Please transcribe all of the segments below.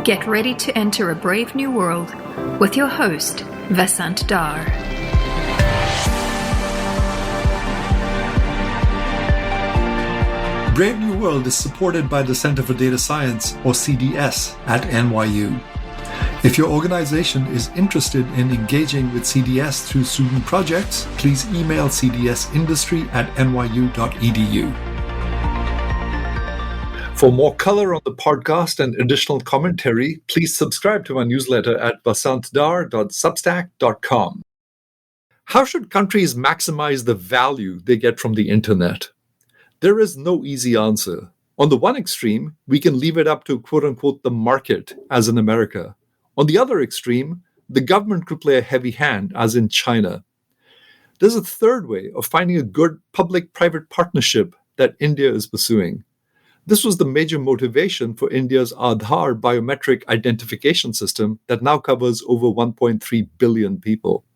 Get ready to enter a brave new world with your host, Vasant Dar. Brave New World is supported by the Center for Data Science, or CDS, at NYU. If your organization is interested in engaging with CDS through student projects, please email cdsindustry@nyu.edu. For more color on the podcast and additional commentary, please subscribe to our newsletter at vasantdar.substack.com. How should countries maximize the value they get from the internet? There is no easy answer. On the one extreme, we can leave it up to quote-unquote the market, as in America. On the other extreme, the government could play a heavy hand, as in China. There's a third way of finding a good public-private partnership that India is pursuing. This was the major motivation for India's Aadhaar biometric identification system that now covers over 1.3 billion people.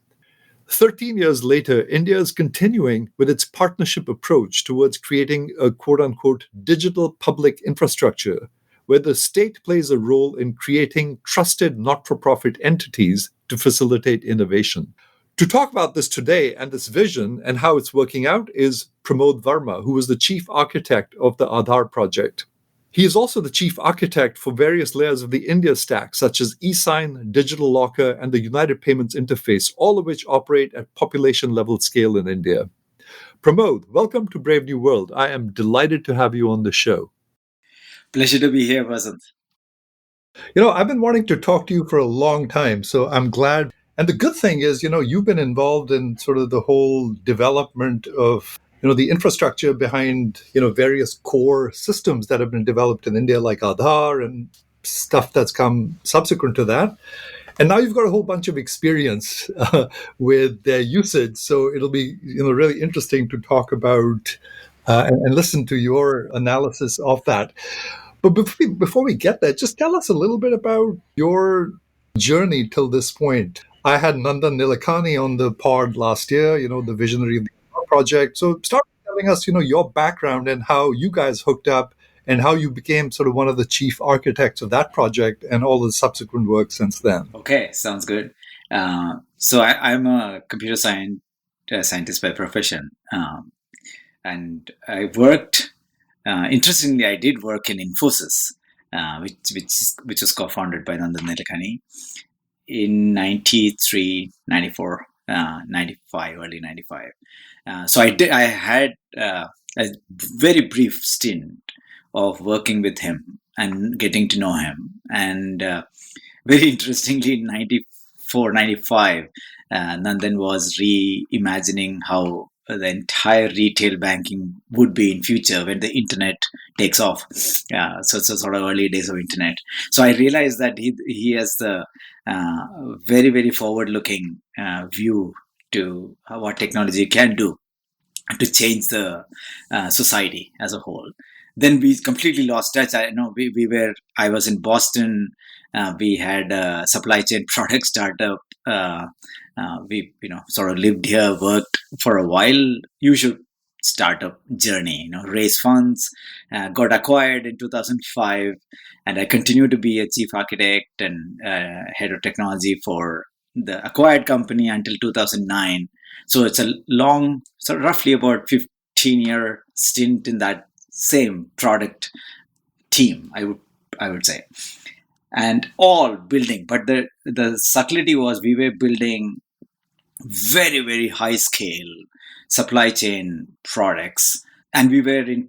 13 years later, India is continuing with its partnership approach towards creating a quote-unquote digital public infrastructure, where the state plays a role in creating trusted not-for-profit entities to facilitate innovation. To talk about this today and this vision and how it's working out is Pramod Varma, who is the chief architect of the Aadhaar project. He is also the chief architect for various layers of the India stack, such as eSign, Digital Locker, and the United Payments Interface, all of which operate at population-level scale in India. Pramod, welcome to Brave New World. I am delighted to have you on the show. Pleasure to be here, Vasant. I've been wanting to talk to you for a long time, so I'm glad. And the good thing is, you've been involved in sort of the whole development of, the infrastructure behind, various core systems that have been developed in India, like Aadhaar and stuff that's come subsequent to that. And now you've got a whole bunch of experience with their usage. So it'll be, really interesting to talk about and listen to your analysis of that. But before we get there, just tell us a little bit about your journey till this point. I had Nandan Nilekani on the pod last year, the visionary of the project. So start telling us, your background and how you guys hooked up and how you became sort of one of the chief architects of that project and all the subsequent work since then. Okay, sounds good. So I'm a computer scientist by profession. And I worked, interestingly, I did work in Infosys, which was co-founded by Nandan Nilekani in 93, 94, 95, early 95. So I had a very brief stint of working with him and getting to know him. And very interestingly, in 94, 95, Nandan was reimagining how the entire retail banking would be in future when the internet takes off. So it's a sort of early days of internet. So I realized that he has the very, very forward-looking view to what technology can do to change the society as a whole. Then we completely lost touch. I was in Boston. We had a supply chain product startup. We sort of lived here, worked for a while, usual startup journey, raise funds, got acquired in 2005, and I continue to be a chief architect and head of technology for the acquired company until 2009. So it's a long, so roughly about 15-year stint in that same product team, I would say. And all building, but the subtlety was we were building very, very high scale supply chain products. And we were in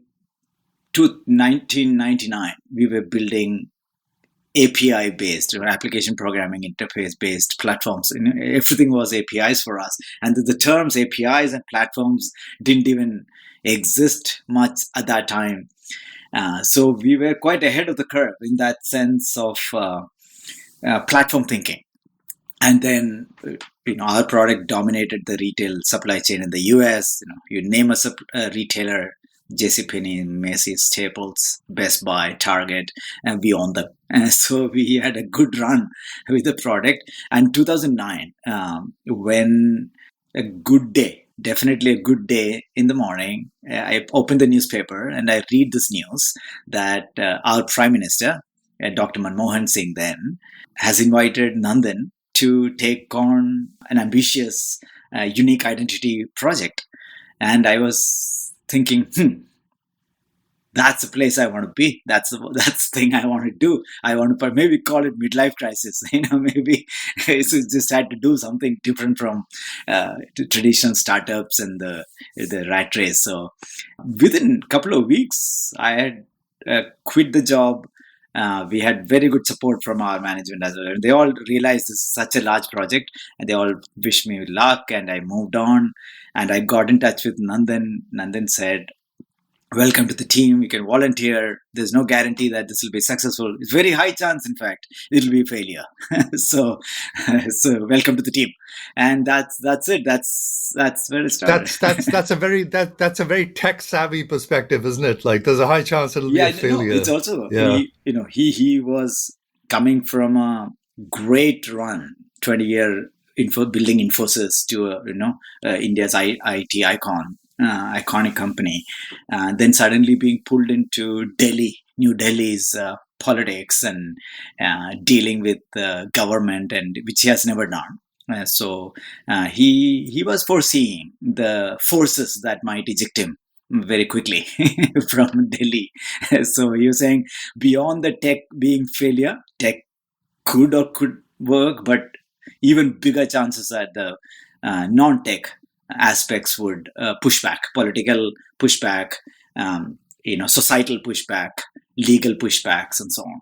1999, we were building API based or application programming interface based platforms. Everything was APIs for us. And the terms APIs and platforms didn't even exist much at that time. So we were quite ahead of the curve in that sense of platform thinking. And then, our product dominated the retail supply chain in the US. You name a retailer, JCPenney, Macy's, Staples, Best Buy, Target, and we owned them. And so we had a good run with the product. And 2009, when a good day, definitely a good day in the morning, I opened the newspaper and I read this news that our Prime Minister, Dr. Manmohan Singh then, has invited Nandan to take on an ambitious unique identity project. And I was thinking, that's the place I want to be. That's the thing I want to do. I want to maybe call it midlife crisis. Maybe just had to do something different from traditional startups and the rat race. So within a couple of weeks, I had quit the job. We had very good support from our management as well. They all realized this is such a large project, and they all wished me luck. And I moved on, and I got in touch with Nandan. Nandan said, welcome to the team. You can volunteer. There's no guarantee that this will be successful. It's very high chance, in fact, it'll be a failure. so welcome to the team. And that's it. That's where it started. That's a very tech savvy perspective, isn't it? Like, there's a high chance it'll be a failure. No, it's also he was coming from a great run, 20-year building Infosys to India's IT icon. Iconic company, then suddenly being pulled into New Delhi's politics and dealing with government, and which he has never done. So he was foreseeing the forces that might eject him very quickly from Delhi. So he was saying, beyond the tech being failure, tech could work, but even bigger chances that the non-tech aspects would push back, political pushback, societal pushback, legal pushbacks, and so on.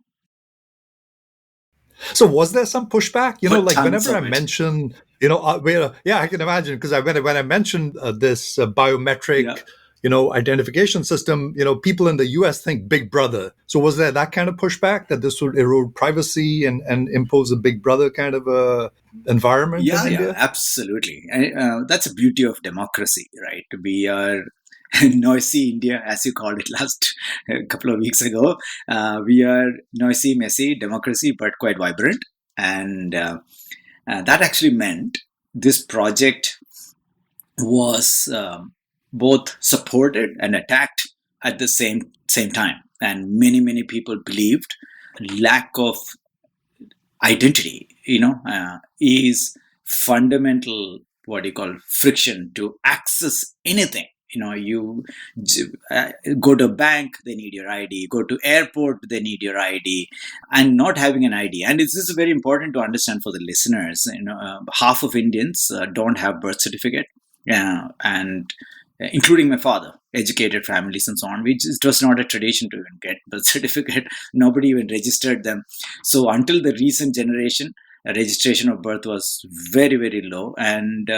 So was there some pushback? Whenever I mention, I can imagine, because when I mentioned this biometric, identification system, people in the US think Big Brother. So was there that kind of pushback that this would erode privacy and impose a Big Brother kind of environment? Yeah, absolutely. And that's the beauty of democracy, right? We are noisy India, as you called it a couple of weeks ago. We are noisy, messy democracy, but quite vibrant. And that actually meant this project was both supported and attacked at the same time. And many people believed lack of identity, is fundamental, friction to access anything. You go to a bank, they need your ID. Go to airport, they need your ID. And not having an ID. And this is very important to understand for the listeners. Half of Indians don't have birth certificate, and including my father, educated families and so on. It was not a tradition to even get birth certificate. Nobody even registered them. So until the recent generation, registration of birth was very, very low. And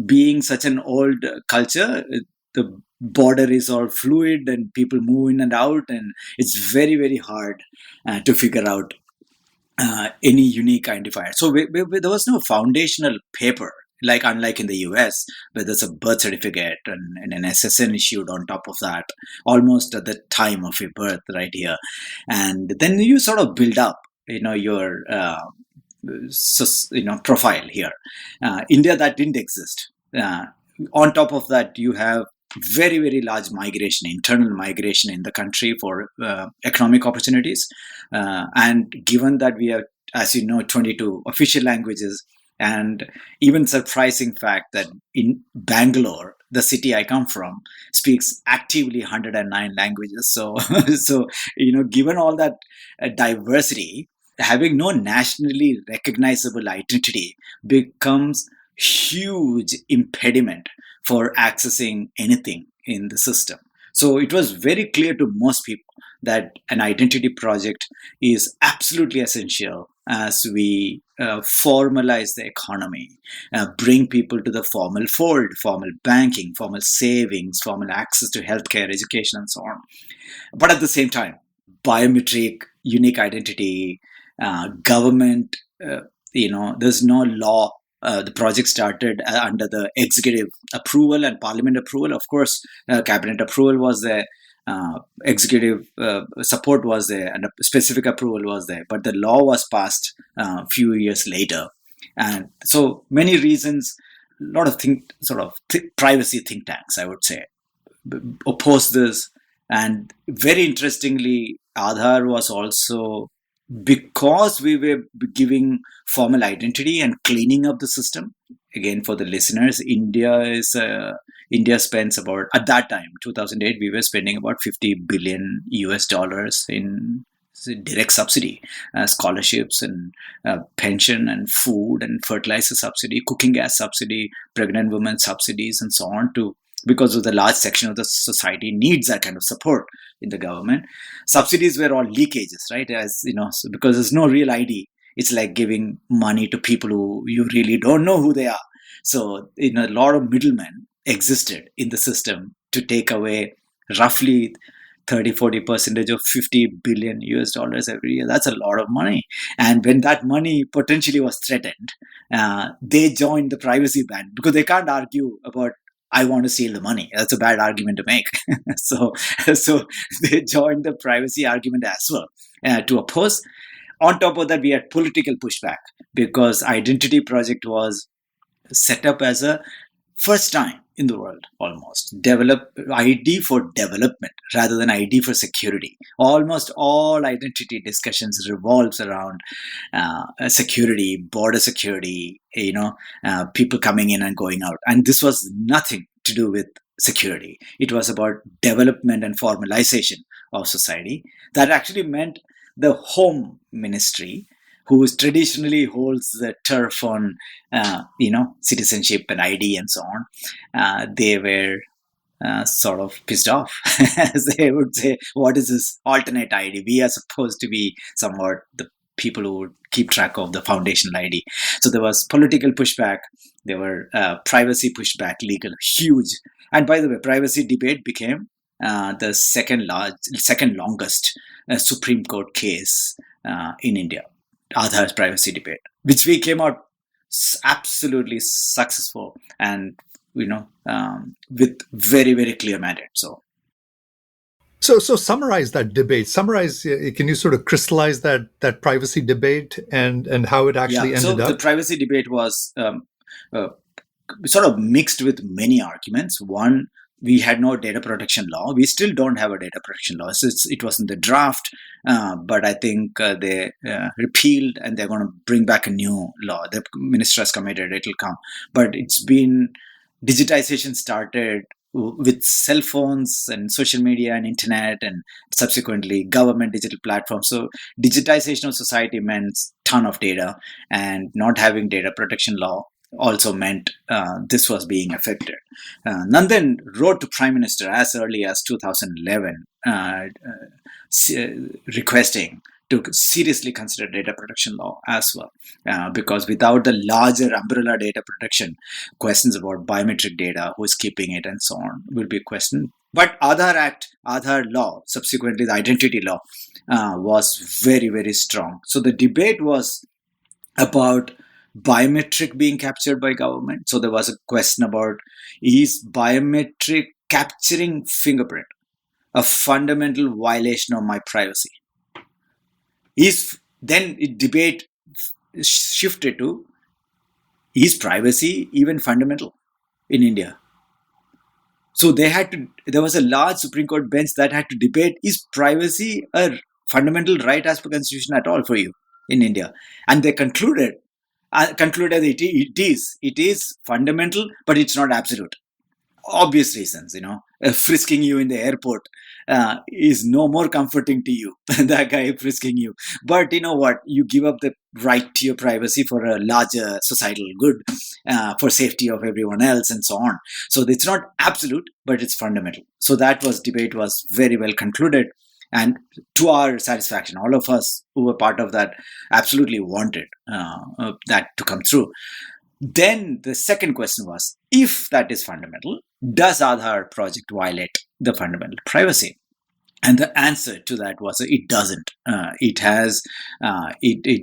being such an old culture, the border is all fluid and people move in and out, and it's very, very hard to figure out any unique identifier. So there was no foundational paper, unlike in the US, where there's a birth certificate and an SSN issued on top of that, almost at the time of your birth right here. And then you sort of build up, your profile here. India, that didn't exist. On top of that, you have very, very large migration, internal migration in the country for economic opportunities. And given that we have, as you know, 22 official languages, and even surprising fact that in Bangalore, the city I come from, speaks actively 109 languages. So, given all that diversity, having no nationally recognizable identity becomes huge impediment for accessing anything in the system. So it was very clear to most people that an identity project is absolutely essential as we formalize the economy, bring people to the formal fold, formal banking, formal savings, formal access to healthcare, education, and so on. But at the same time, biometric, unique identity, government, there's no law. The project started under the executive approval and parliament approval. Of course, cabinet approval was there, executive support was there, and a specific approval was there. But the law was passed a few years later. And so many reasons, a lot of privacy think tanks, I would say, oppose this. And very interestingly, Aadhaar was also, because we were giving formal identity and cleaning up the system. Again, for the listeners, India spends about, at that time, 2008, we were spending about 50 billion US dollars in direct subsidy, scholarships and pension and food and fertilizer subsidy, cooking gas subsidy, pregnant women subsidies, and so on, to because of the large section of the society needs that kind of support in the government. Subsidies were all leakages, right? As you know, so because there's no real ID, it's like giving money to people who you really don't know who they are. So, a lot of middlemen existed in the system to take away roughly 30-40% of 50 billion US dollars every year. That's a lot of money. And when that money potentially was threatened, they joined the privacy band, because they can't argue about, I want to steal the money. That's a bad argument to make. so they joined the privacy argument as well, to oppose. On top of that, we had political pushback, because Identity Project was set up as a first time in the world, almost, develop ID for development rather than ID for security. Almost all identity discussions revolves around security, border security, people coming in and going out. And this was nothing to do with security. It was about development and formalization of society. That actually meant the Home Ministry, who traditionally holds the turf on, citizenship and ID and so on, they were sort of pissed off. As they would say, what is this alternate ID? We are supposed to be somewhat the people who would keep track of the foundational ID. So there was political pushback. There were privacy pushback, legal, huge. And by the way, privacy debate became the second longest Supreme Court case in India. Aadhaar's privacy debate, which we came out absolutely successful, and with very, very clear mandate. So summarize that debate. Can you sort of crystallize that privacy debate and how it actually ended up? The privacy debate was sort of mixed with many arguments. One, we had no data protection law. We still don't have a data protection law. So it was in the draft, but I think they repealed, and they're going to bring back a new law. The minister has committed it will come. But it's been, digitization started with cell phones and social media and internet, and subsequently government digital platforms. So digitization of society meant ton of data, and not having data protection law also meant this was being affected. Nandan wrote to Prime Minister as early as 2011 requesting to seriously consider data protection law as well, because without the larger umbrella data protection, questions about biometric data, who is keeping it, and so on will be questioned. But Aadhaar law, subsequently the identity law, was very, very strong. So the debate was about biometric being captured by government. So there was a question about, is biometric capturing fingerprint a fundamental violation of my privacy? Then debate shifted to, is privacy even fundamental in India? So there was a large Supreme Court bench that had to debate, is privacy a fundamental right as per constitution at all for you in India? And they concluded it is fundamental, but it's not absolute. Obvious reasons, frisking you in the airport is no more comforting to you than that guy frisking you. But you know what? You give up the right to your privacy for a larger societal good, for safety of everyone else, and so on. So it's not absolute, but it's fundamental. So debate was very well concluded. And to our satisfaction, all of us who were part of that absolutely wanted that to come through. Then the second question was, if that is fundamental, does Aadhaar project violate the fundamental privacy? And the answer to that was, it doesn't. It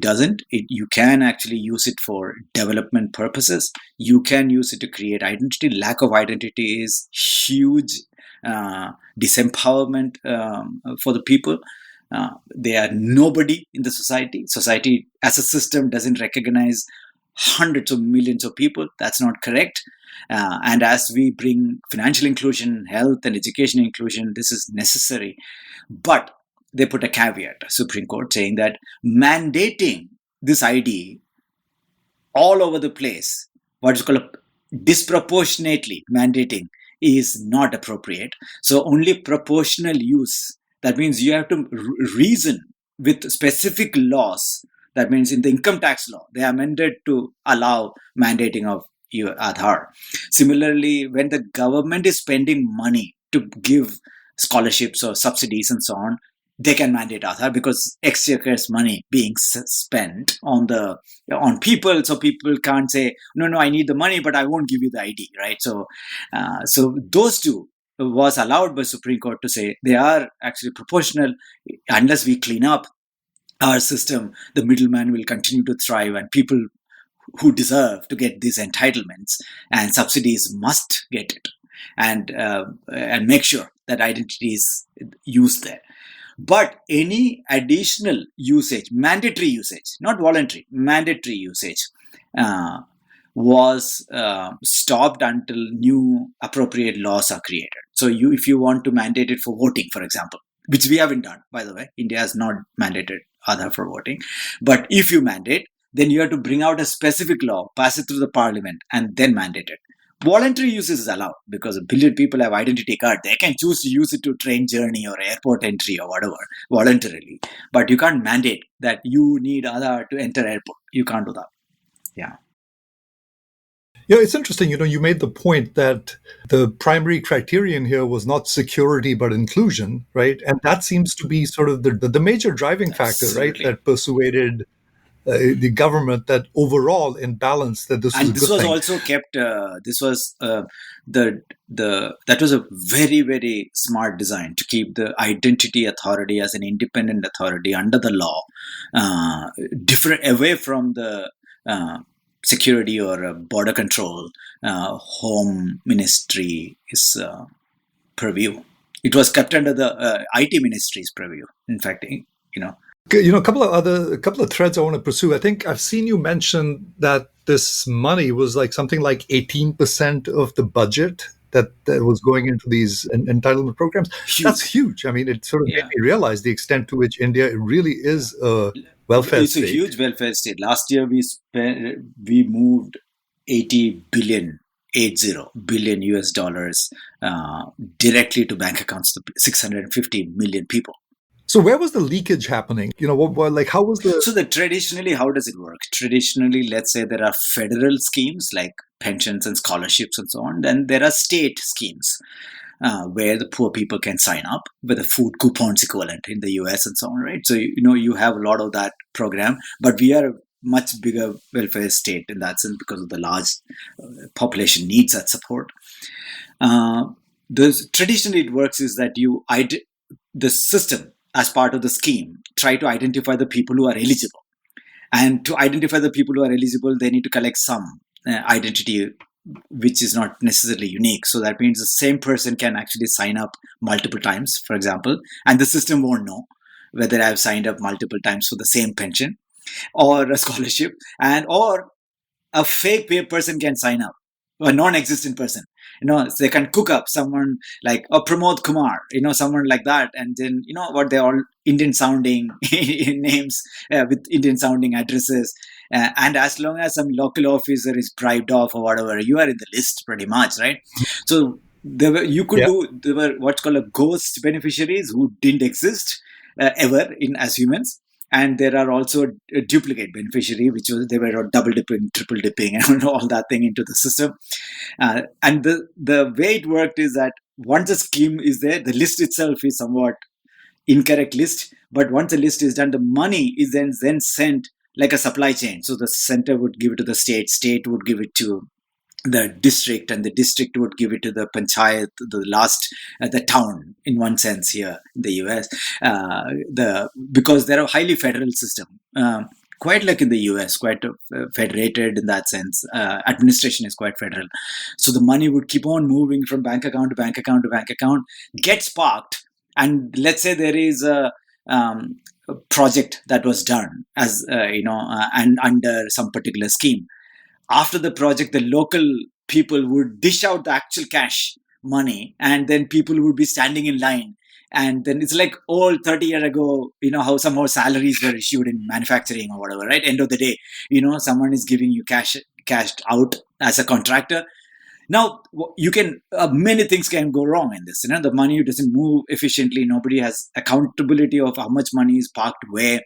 doesn't. You can actually use it for development purposes. You can use it to create identity. Lack of identity is huge disempowerment for the people. They are nobody in the society. Society as a system doesn't recognize hundreds of millions of people. That's not correct. And as we bring financial inclusion, health and education inclusion, this is necessary. But they put a caveat, Supreme Court, saying that mandating this ID all over the place, what is called disproportionately mandating, is not appropriate. So only proportional use. That means you have to reason with specific laws. That means in the income tax law, they are amended to allow mandating of your Aadhaar. Similarly, when the government is spending money to give scholarships or subsidies and so on, they can mandate Aadhaar because exchequer's money being spent on people, so people can't say no, I need the money, but I won't give you the ID, right? So those two was allowed by Supreme Court to say they are actually proportional. Unless we clean up our system, the middleman will continue to thrive, and people who deserve to get these entitlements and subsidies must get it, and make sure that identity is used there. But any additional usage, mandatory usage, not voluntary, mandatory usage, was stopped until new appropriate laws are created. So if you want to mandate it for voting, for example, which we haven't done, by the way, India has not mandated Aadhaar for voting. But if you mandate, then you have to bring out a specific law, pass it through the parliament, and then mandate it. Voluntary use is allowed because a billion people have identity card. They can choose to use it to train journey or airport entry or whatever voluntarily. But you can't mandate that you need Aadhaar to enter airport. You can't do that. Yeah. Yeah, it's interesting. You made the point that the primary criterion here was not security, but inclusion, right? And that seems to be sort of the major driving factor, Absolutely. right? That persuaded the government that overall in balance that this was a good thing. And this was also kept. This was that was a very, very smart design to keep the identity authority as an independent authority under the law, different away from the security or border control. Home Ministry is purview. It was kept under the IT Ministry's purview. In fact, a couple of threads I want to pursue. I think I've seen you mention that this money was like something like 18% of the budget that was going into these entitlement programs. Huge. That's huge. I mean, it sort of made me realize the extent to which India really is a welfare state. It's a huge welfare state. Last year we moved 80 billion US dollars directly to bank accounts to 650 million people. So where was the leakage happening? How was the... So traditionally, how does it work? Traditionally, let's say there are federal schemes like pensions and scholarships and so on. Then there are state schemes where the poor people can sign up with a food coupons equivalent in the US and so on, right? So, you have a lot of that program, but we are a much bigger welfare state in that sense because of the large population needs that support. Traditionally, it works is that the system, as part of the scheme, try to identify the people who are eligible. And to identify the people who are eligible, they need to collect some identity, which is not necessarily unique. So that means the same person can actually sign up multiple times, for example, and the system won't know whether I've signed up multiple times for the same pension or a scholarship, or a fake person can sign up, a non-existent person. They can cook up someone like Pramod Kumar, someone like that. And then, they're all Indian sounding names with Indian sounding addresses. And as long as some local officer is bribed off or whatever, you are in the list pretty much, right? So there were what's called a ghost beneficiaries who didn't exist ever as humans. And there are also a duplicate beneficiary, they were double dipping, triple dipping, and all that thing into the system. And the way it worked is that once a scheme is there, the list itself is somewhat incorrect list. But once the list is done, the money is then sent like a supply chain. So the center would give it to the state would give it to the district, and the district would give it to the panchayat, the town, in one sense here in the US, because they're a highly federal system, quite like in the US, quite federated in that sense. Administration is quite federal. So the money would keep on moving from bank account to bank account to bank account, gets parked, and let's say there is a project that was done as and under some particular scheme. after the project, the local people would dish out the actual cash money, and then people would be standing in line. And then it's like old 30 years ago, how somehow salaries were issued in manufacturing or whatever, right? End of the day, someone is giving you cashed out as a contractor. Now, many things can go wrong in this. The money doesn't move efficiently. Nobody has accountability of how much money is parked where.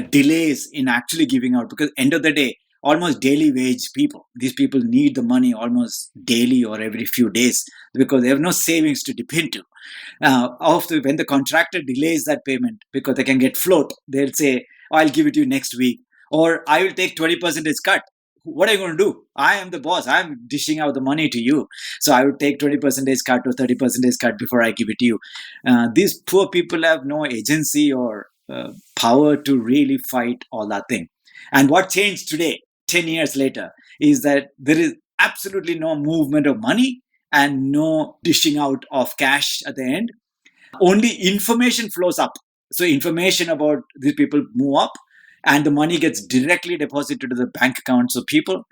Delays in actually giving out, because end of the day, almost daily wage people, these people need the money almost daily or every few days, because they have no savings to dip into. When the contractor delays that payment because they can get float, they'll say, I'll give it to you next week, or I will take 20% cut. What are you going to do? I am the boss. I'm dishing out the money to you. So I would take 20% cut or 30% cut before I give it to you. These poor people have no agency or power to really fight all that thing. And what changed today, 10 years later, is that there is absolutely no movement of money and no dishing out of cash at the end. Only information flows up. So information about these people move up, and the money gets directly deposited to the bank accounts of people.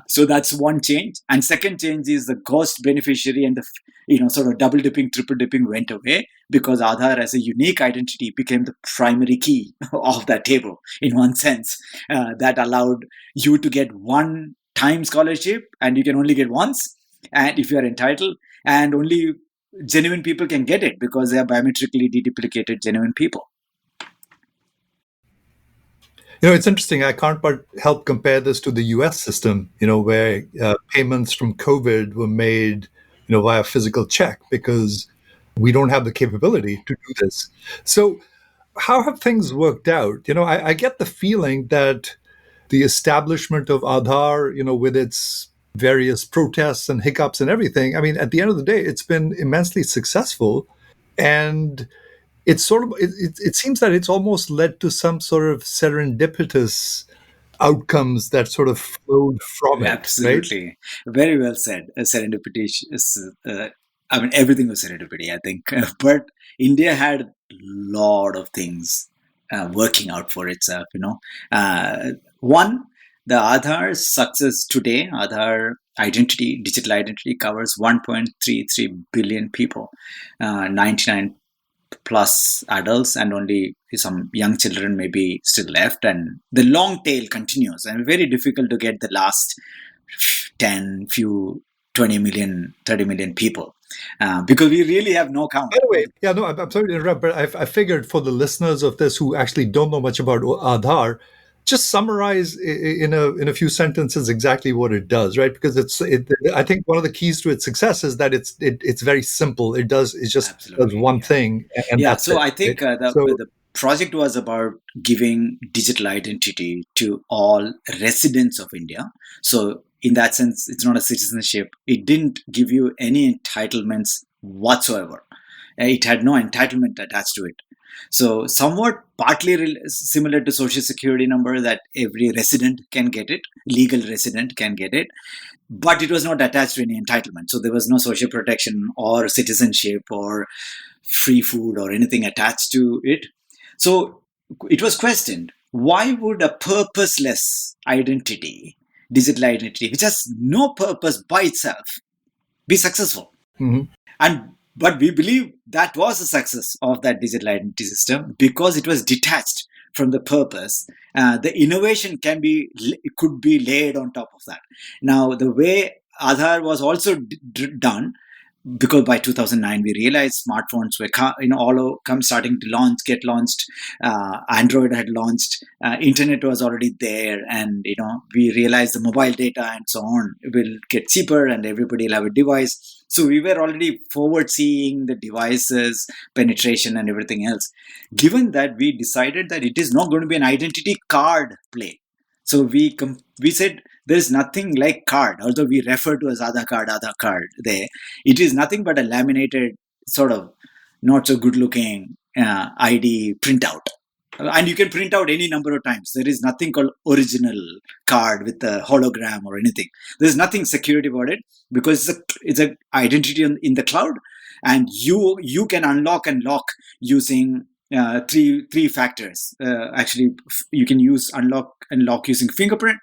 So that's one change. And second change is the ghost beneficiary and the sort of double dipping, triple dipping went away, because Aadhaar as a unique identity became the primary key of that table in one sense. That allowed you to get one time scholarship, and you can only get once, and if you are entitled, and only genuine people can get it because they are biometrically deduplicated genuine people. It's interesting. I can't but help compare this to the US system, where payments from COVID were made, via physical check, because we don't have the capability to do this. So how have things worked out? I get the feeling that the establishment of Aadhaar, with its various protests and hiccups and everything, I mean, at the end of the day, it's been immensely successful. And it's sort of, it seems that it's almost led to some sort of serendipitous outcomes that sort of flowed from it. Absolutely. Right? Very well said. Serendipity is, everything was serendipity, I think. But India had a lot of things working out for itself, One, the Aadhaar success today, Aadhaar identity, digital identity covers 1.33 billion people, 99 plus adults, and only some young children may be still left, and the long tail continues, and very difficult to get the last 10 few 20 million 30 million people, because we really have no count. By the way, I'm sorry to interrupt, but I figured for the listeners of this who actually don't know much about Aadhaar, just summarize in a few sentences exactly what it does, right? Because I think one of the keys to its success is that it's very simple. It just does one thing, and that's so it, I think right? the project was about giving digital identity to all residents of India. So in that sense, it's not a citizenship. It didn't give you any entitlements whatsoever. It had no entitlement attached to it. So somewhat partly similar to social security number, that every resident can get it, legal resident can get it, but it was not attached to any entitlement. So there was no social protection or citizenship or free food or anything attached to it. So it was questioned, why would a purposeless identity, digital identity, which has no purpose by itself, be successful? Mm-hmm. But we believe that was the success of that digital identity system, because it was detached from the purpose. The innovation could be laid on top of that. Now, the way Aadhaar was also done, because by 2009 we realized smartphones were starting to get launched. Android had launched, internet was already there, and we realized the mobile data and so on will get cheaper, and everybody will have a device. So we were already forward seeing the devices penetration and everything else. Given that, we decided that it is not going to be an identity card play. So we said there's nothing like card, although we refer to as Aadhaar card there. It is nothing but a laminated, sort of not so good looking ID printout. And you can print out any number of times. There is nothing called original card with a hologram or anything. There's nothing security about it, because it's an identity in the cloud, and you can unlock and lock using three factors. Actually, you can use unlock and lock using fingerprint,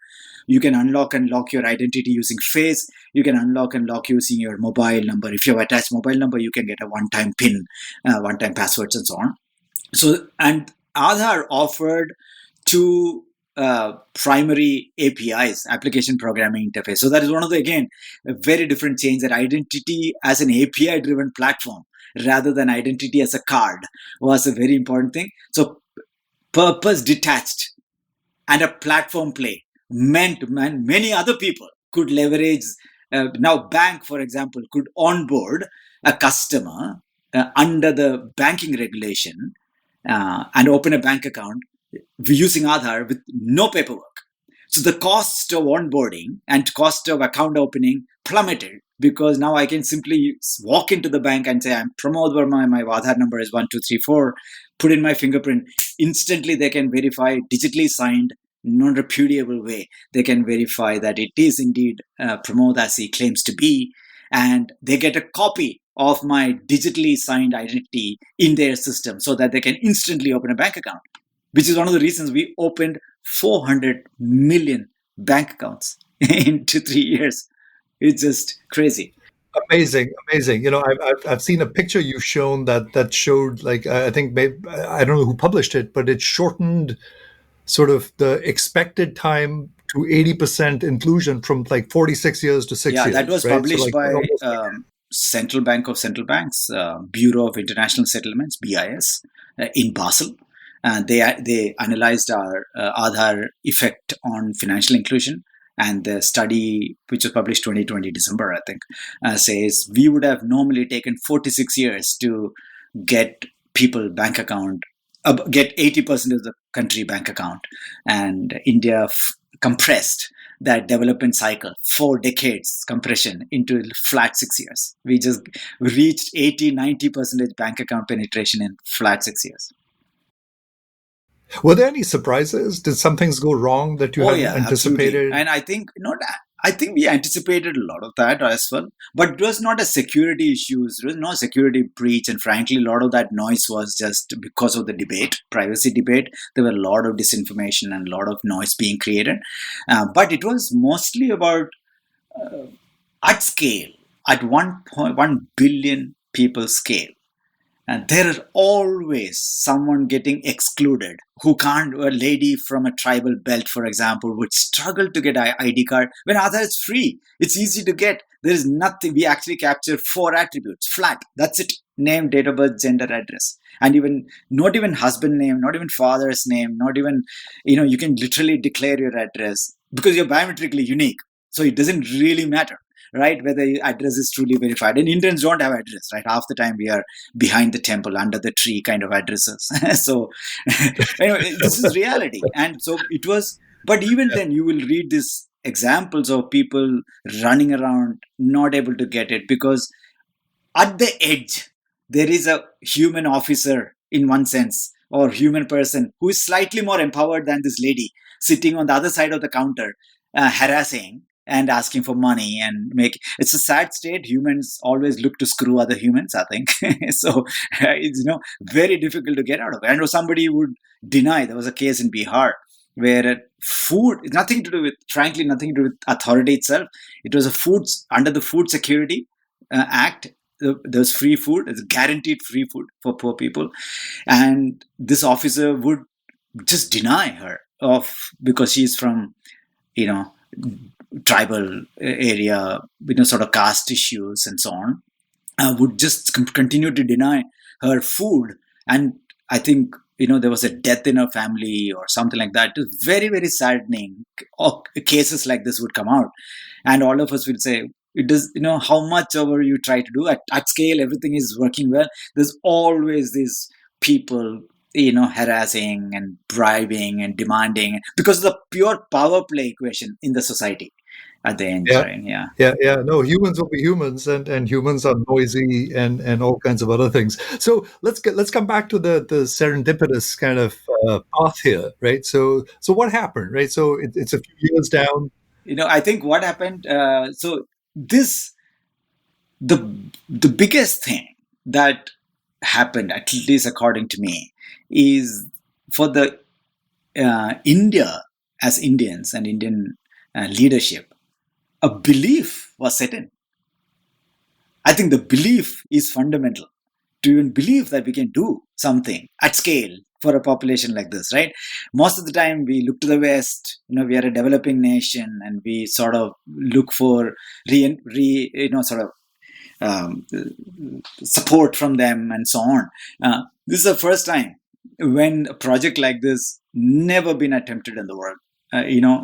You can unlock and lock your identity using face. You can unlock and lock using your mobile number. If you have attached mobile number, you can get a one-time PIN, one-time passwords, and so on. So, and Aadhaar offered two primary APIs, application programming interface. So that is one of the, again, a very different change, that identity as an API driven platform rather than identity as a card was a very important thing. So purpose detached and a platform play meant many other people could leverage. Now bank, for example, could onboard a customer under the banking regulation and open a bank account using Aadhaar with no paperwork. So the cost of onboarding and cost of account opening plummeted, because now I can simply walk into the bank and say, I'm Pramod Varma, my Aadhaar number is 1234, put in my fingerprint. Instantly, they can verify, digitally signed, non-repudiable way. They can verify that it is indeed Pramod as he claims to be, and they get a copy of my digitally signed identity in their system so that they can instantly open a bank account, which is one of the reasons we opened 400 million bank accounts in 2-3 years. It's just crazy. Amazing. I've seen a picture you've shown that showed, like, I think maybe, I don't know who published it, but it shortened sort of the expected time to 80% inclusion from like 46 years to 6 years. Yeah, that was right? published by almost Central Bank of Central Banks, Bureau of International Settlements, BIS, in Basel. They analyzed our Aadhaar effect on financial inclusion. And the study, which was published 2020 December, I think, says we would have normally taken 46 years to get people bank account, get 80% of the country bank account. And India compressed that development cycle, 4 decades compression, into flat 6 years. We just reached 80-90% bank account penetration in flat 6 years. Were there any surprises? Did some things go wrong that you hadn't anticipated? Absolutely. And I think we anticipated a lot of that as well, but it was not a security issue. There was no security breach, and frankly, a lot of that noise was just because of the debate, privacy debate. There were a lot of disinformation and a lot of noise being created, but it was mostly about at scale, at 1 billion people scale. And there is always someone getting excluded who can't. A lady from a tribal belt, for example, would struggle to get an ID card when Aadhaar is free. It's easy to get. There is nothing. We actually capture 4 attributes, flat. That's it. Name, date of birth, gender, address. And even not even husband name, not even father's name, not even, you can literally declare your address because you're biometrically unique. So it doesn't really matter, right, whether your address is truly verified. And Indians don't have address, right? Half the time we are behind the temple, under the tree kind of addresses. So anyway, this is reality. And so it was, but even then you will read these examples of people running around not able to get it because at the edge, there is a human officer in one sense, or human person who is slightly more empowered than this lady sitting on the other side of the counter, harassing and asking for money and it's a sad state. Humans always look to screw other humans, I think. So it's very difficult to get out of it. And somebody would deny. There was a case in Bihar where food, nothing to do with authority itself. It was under the Food Security Act. There's free food. It's guaranteed free food for poor people, and this officer would just deny her because she's from tribal area, sort of caste issues and so on, would just continue to deny her food. And I think, there was a death in her family or something like that. It was very, very saddening. Cases like this would come out. And all of us would say, it does, how much ever you try to do at scale, everything is working well. There's always these people harassing and bribing and demanding because of the pure power play equation in the society at the end. Yeah. No, humans will be humans, and humans are noisy and all kinds of other things. So let's come back to the serendipitous kind of path here, right? So what happened, right? So it's a few years down. I think what happened. So the biggest thing that happened, at least according to me, is for the India as Indians and Indian leadership, a belief was set in. I think the belief is fundamental to even believe that we can do something at scale for a population like this, right? Most of the time we look to the West, we are a developing nation, and we sort of look for um, support from them and so on. This is the first time when a project like this never been attempted in the world.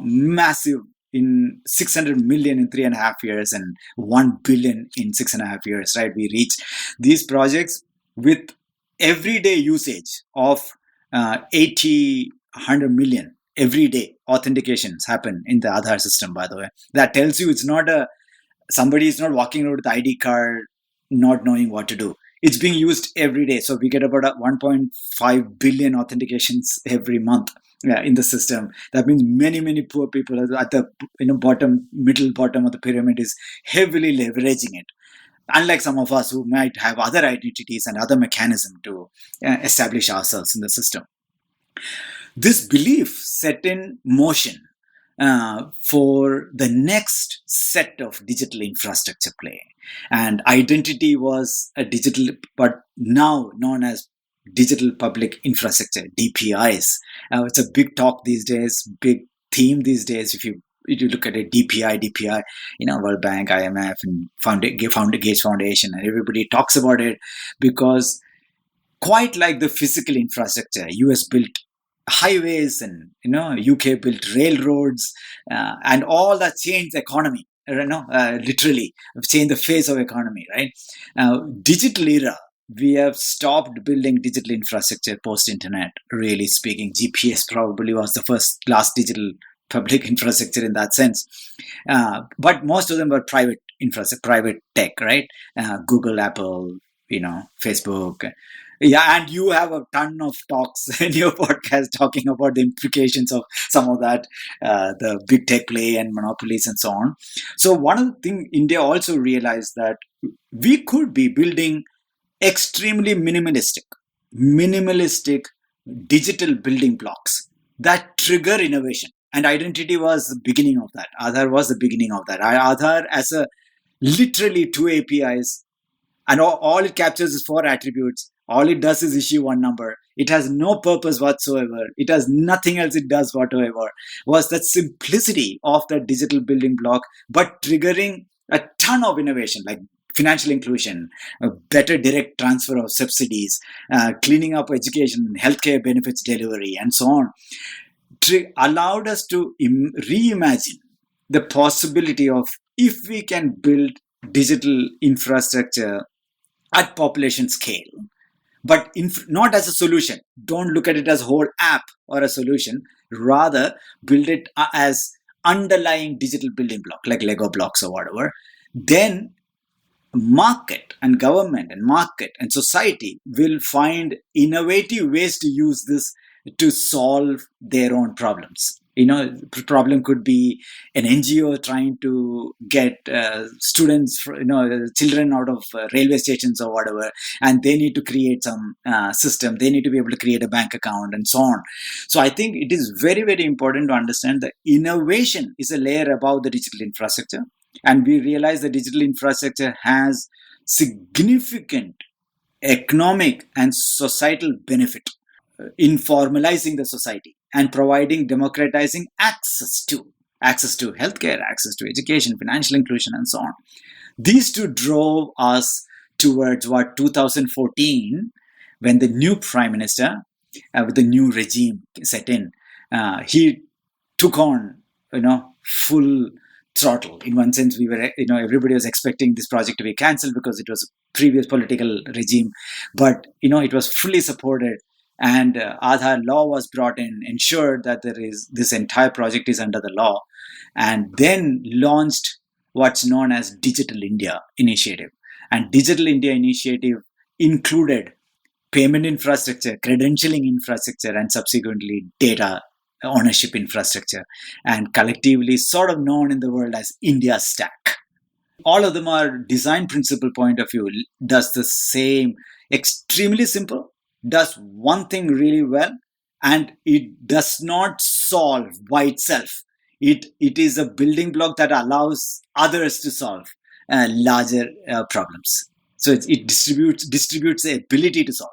Massive in 600 million in 3.5 years and 1 billion in 6.5 years, right? We reached these projects with everyday usage of 80, 100 million everyday authentications happen in the Aadhaar system, by the way. That tells you it's not somebody is not walking around with the ID card not knowing what to do. It's being used every day. So we get about 1.5 billion authentications every month in the system. That means many poor people at the middle bottom of the pyramid is heavily leveraging it. Unlike some of us who might have other identities and other mechanism to establish ourselves in the system. This belief set in motion for the next set of digital infrastructure play. And identity was a digital, but now known as digital public infrastructure, DPIs. It's a big talk these days, big theme these days. If you look at it, DPI, World Bank, IMF, and Gates Foundation, and everybody talks about it because quite like the physical infrastructure, US built highways and UK built railroads and all that changed the economy. Literally changed the face of economy. Right, digital era. We have stopped building digital infrastructure post-internet. Really speaking, GPS probably was the last digital public infrastructure in that sense. But most of them were private infrastructure, private tech. Right, Google, Apple, Facebook. Yeah, and you have a ton of talks in your podcast talking about the implications of some of that, the big tech play and monopolies and so on. So one of the things India also realized that we could be building extremely minimalistic digital building blocks that trigger innovation. And identity was the beginning of that. Aadhaar was the beginning of that. Aadhaar as literally 2 APIs, and all it captures is 4 attributes. All it does is issue one number. It has no purpose whatsoever. It has nothing else it does whatsoever. Was that simplicity of that digital building block, but triggering a ton of innovation like financial inclusion, better direct transfer of subsidies, cleaning up education, healthcare benefits delivery, and so on. Allowed us to reimagine the possibility of if we can build digital infrastructure at population scale, but not as a solution. Don't look at it as a whole app or a solution. Rather, build it as underlying digital building block, like Lego blocks or whatever. Then market and government and market and society will find innovative ways to use this to solve their own problems. Problem could be an NGO trying to get students, children out of railway stations or whatever, and they need to create some system. They need to be able to create a bank account and so on. So I think it is very, very important to understand that innovation is a layer above the digital infrastructure. And we realize the digital infrastructure has significant economic and societal benefit in formalizing the society and providing democratizing access to healthcare, access to education, financial inclusion, and so on. These two drove us towards 2014, when the new prime minister, with the new regime set in, he took on, full throttle. In one sense, we were, everybody was expecting this project to be cancelled because it was a previous political regime, but it was fully supported. And Aadhaar law was brought in, ensured that this entire project is under the law, and then launched what's known as Digital India Initiative. And Digital India Initiative included payment infrastructure, credentialing infrastructure, and subsequently data ownership infrastructure, and collectively sort of known in the world as India Stack. All of them are design principle point of view, does the same, extremely simple, does one thing really well, and it does not solve by itself. It is a building block that allows others to solve larger problems. So it distributes the ability to solve.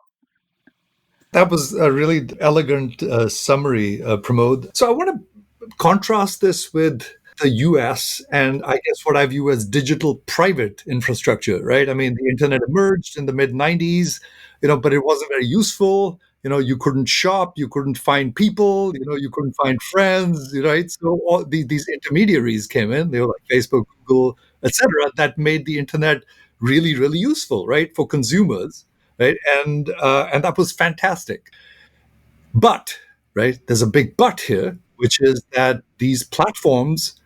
That was a really elegant summary, Pramod. So I want to contrast this with the US and I guess what I view as digital private infrastructure, right? I mean, the internet emerged in the mid 90s, but it wasn't very useful. You couldn't shop, you couldn't find people, you couldn't find friends, right? So all these intermediaries came in, they were like Facebook, Google, etc., that made the internet really, really useful, right, for consumers, right? And that was fantastic. But, right, there's a big but here, which is that these platforms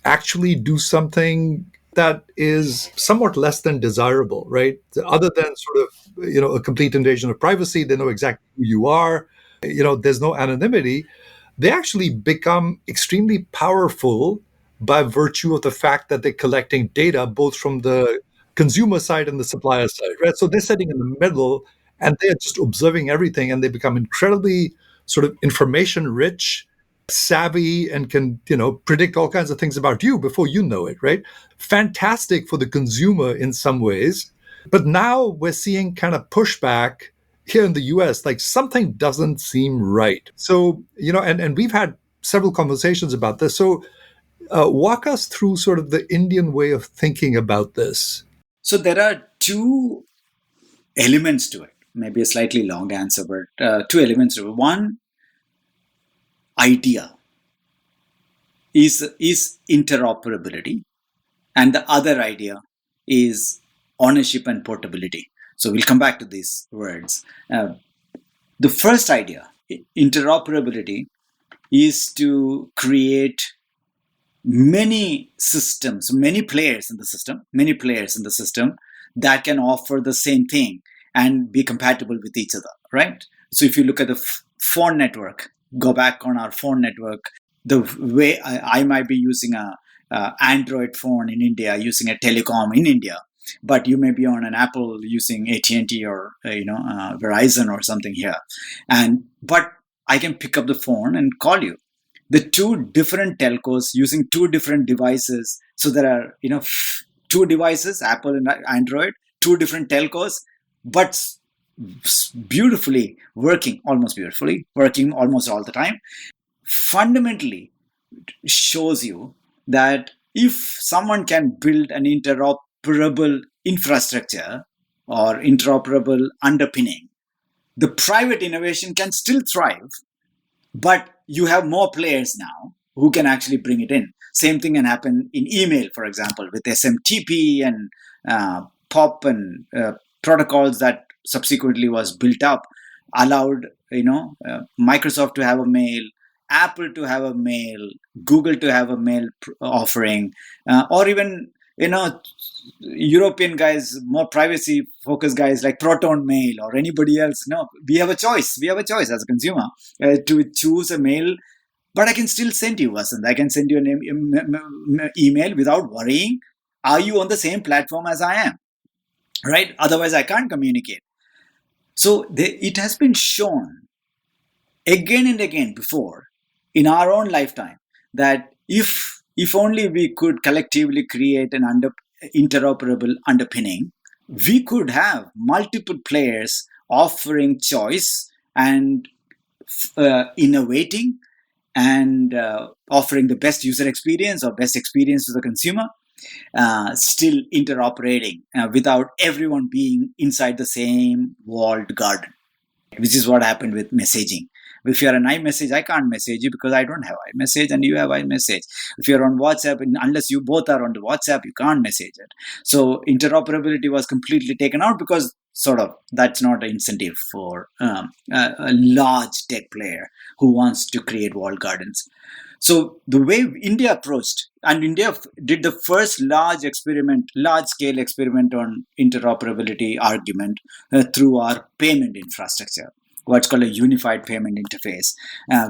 actually do something that is somewhat less than desirable, right? Other than sort of, a complete invasion of privacy, they know exactly who you are, there's no anonymity. They actually become extremely powerful by virtue of the fact that they're collecting data both from the consumer side and the supplier side, right? So they're sitting in the middle and they're just observing everything and they become incredibly sort of information rich, savvy, and can, predict all kinds of things about you before you know it, right? Fantastic for the consumer in some ways. But now we're seeing kind of pushback here in the US, like something doesn't seem right. So, and we've had several conversations about this. So, walk us through sort of the Indian way of thinking about this. So there are two elements to it. Maybe a slightly long answer, but two elements to it. One idea is interoperability, and the other idea is ownership and portability. So we'll come back to these words. The first idea, interoperability, is to create many systems, many players in the system that can offer the same thing and be compatible with each other, right? So if you look at the phone network, go back on our phone network, the way I might be using a Android phone in India, using a telecom in India, but you may be on an Apple using AT&T or Verizon or something here, but I can pick up the phone and call you. The two different telcos using two different devices. So there are two devices, Apple and Android, two different telcos, but working almost all the time. Fundamentally shows you that if someone can build an interoperable infrastructure or interoperable underpinning, the private innovation can still thrive, but you have more players now who can actually bring it in. Same thing can happen in email, for example, with SMTP and POP and protocols that subsequently was built up, allowed Microsoft to have a mail, Apple to have a mail, Google to have a mail offering, or even European guys, more privacy focused guys like Proton Mail or anybody else. No, we have a choice. We have a choice as a consumer to choose a mail, but I can still send you, Vasant. I can send you an email without worrying. Are you on the same platform as I am? Right? Otherwise, I can't communicate. So it has been shown again and again before in our own lifetime that if only we could collectively create an interoperable underpinning, we could have multiple players offering choice and innovating and offering the best user experience or best experience to the consumer, still interoperating without everyone being inside the same walled garden, which is what happened with messaging. If you're an iMessage, I can't message you because I don't have iMessage and you have iMessage. If you're on WhatsApp, unless you both are on the WhatsApp, you can't message it. So interoperability was completely taken out because that's not an incentive for a large tech player who wants to create walled gardens. So the way India approached, and India did the first large-scale experiment on interoperability argument through our payment infrastructure, what's called a unified payment interface,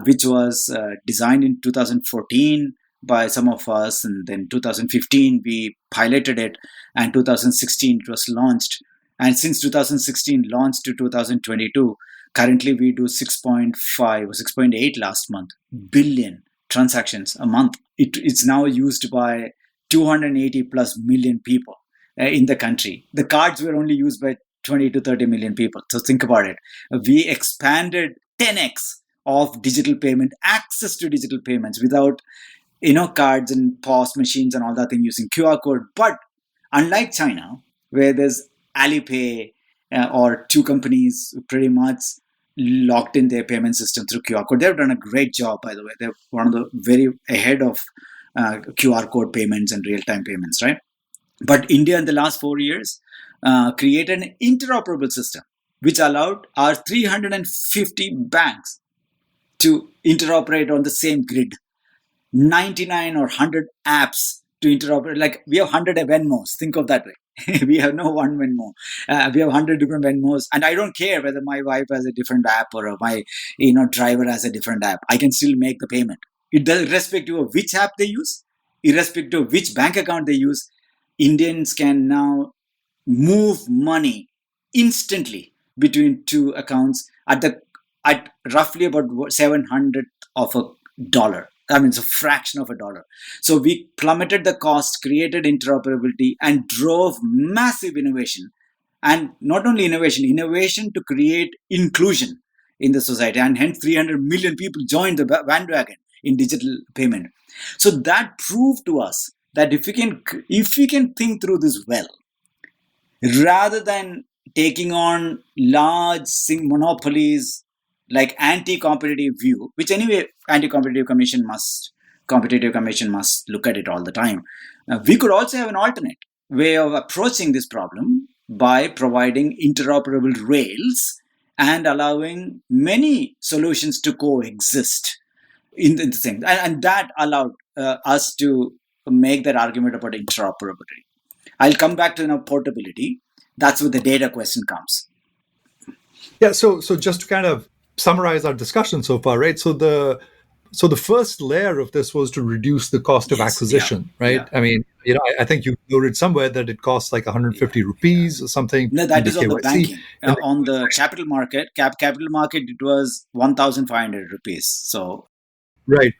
which was designed in 2014 by some of us, and then 2015 we piloted it, and 2016 it was launched. And since 2016 launched to 2022, currently we do 6.5 or 6.8 last month billion transactions a month. It's now used by 280 plus million people in the country. The cards were only used by 20 to 30 million people. So think about it. We expanded 10x of digital payment, access to digital payments without cards and POS machines and all that thing, using QR code. But unlike China, where there's Alipay or two companies who pretty much locked in their payment system through QR code. They've done a great job, by the way. They're one of the very ahead of QR code payments and real-time payments, right? But India in the last 4 years created an interoperable system which allowed our 350 banks to interoperate on the same grid. 99 or 100 apps to interoperate. Like we have 100 Venmos. Think of that way. We have no one Venmo. We have 100 different Venmos, and I don't care whether my wife has a different app or my driver has a different app. I can still make the payment. It does, irrespective of which app they use, irrespective of which bank account they use. Indians can now move money instantly between two accounts at roughly about 700th of a dollar. I mean, it's a fraction of a dollar. So we plummeted the cost, created interoperability, and drove massive innovation. And not only innovation to create inclusion in the society. And hence 300 million people joined the bandwagon in digital payment. So that proved to us that if we can think through this well, rather than taking on large monopolies like anti-competitive view, which anyway competitive commission must look at it all the time. We could also have an alternate way of approaching this problem by providing interoperable rails and allowing many solutions to coexist in the thing. And that allowed us to make that argument about interoperability. I'll come back to portability. That's where the data question comes. Yeah, so just to kind of summarize our discussion so far, right? So the first layer of this was to reduce the cost of acquisition, right? Yeah. I mean, I think you noted somewhere that it costs like 150 rupees or something. No, that is on the banking. On the capital market, it was 1,500 rupees. So. Right.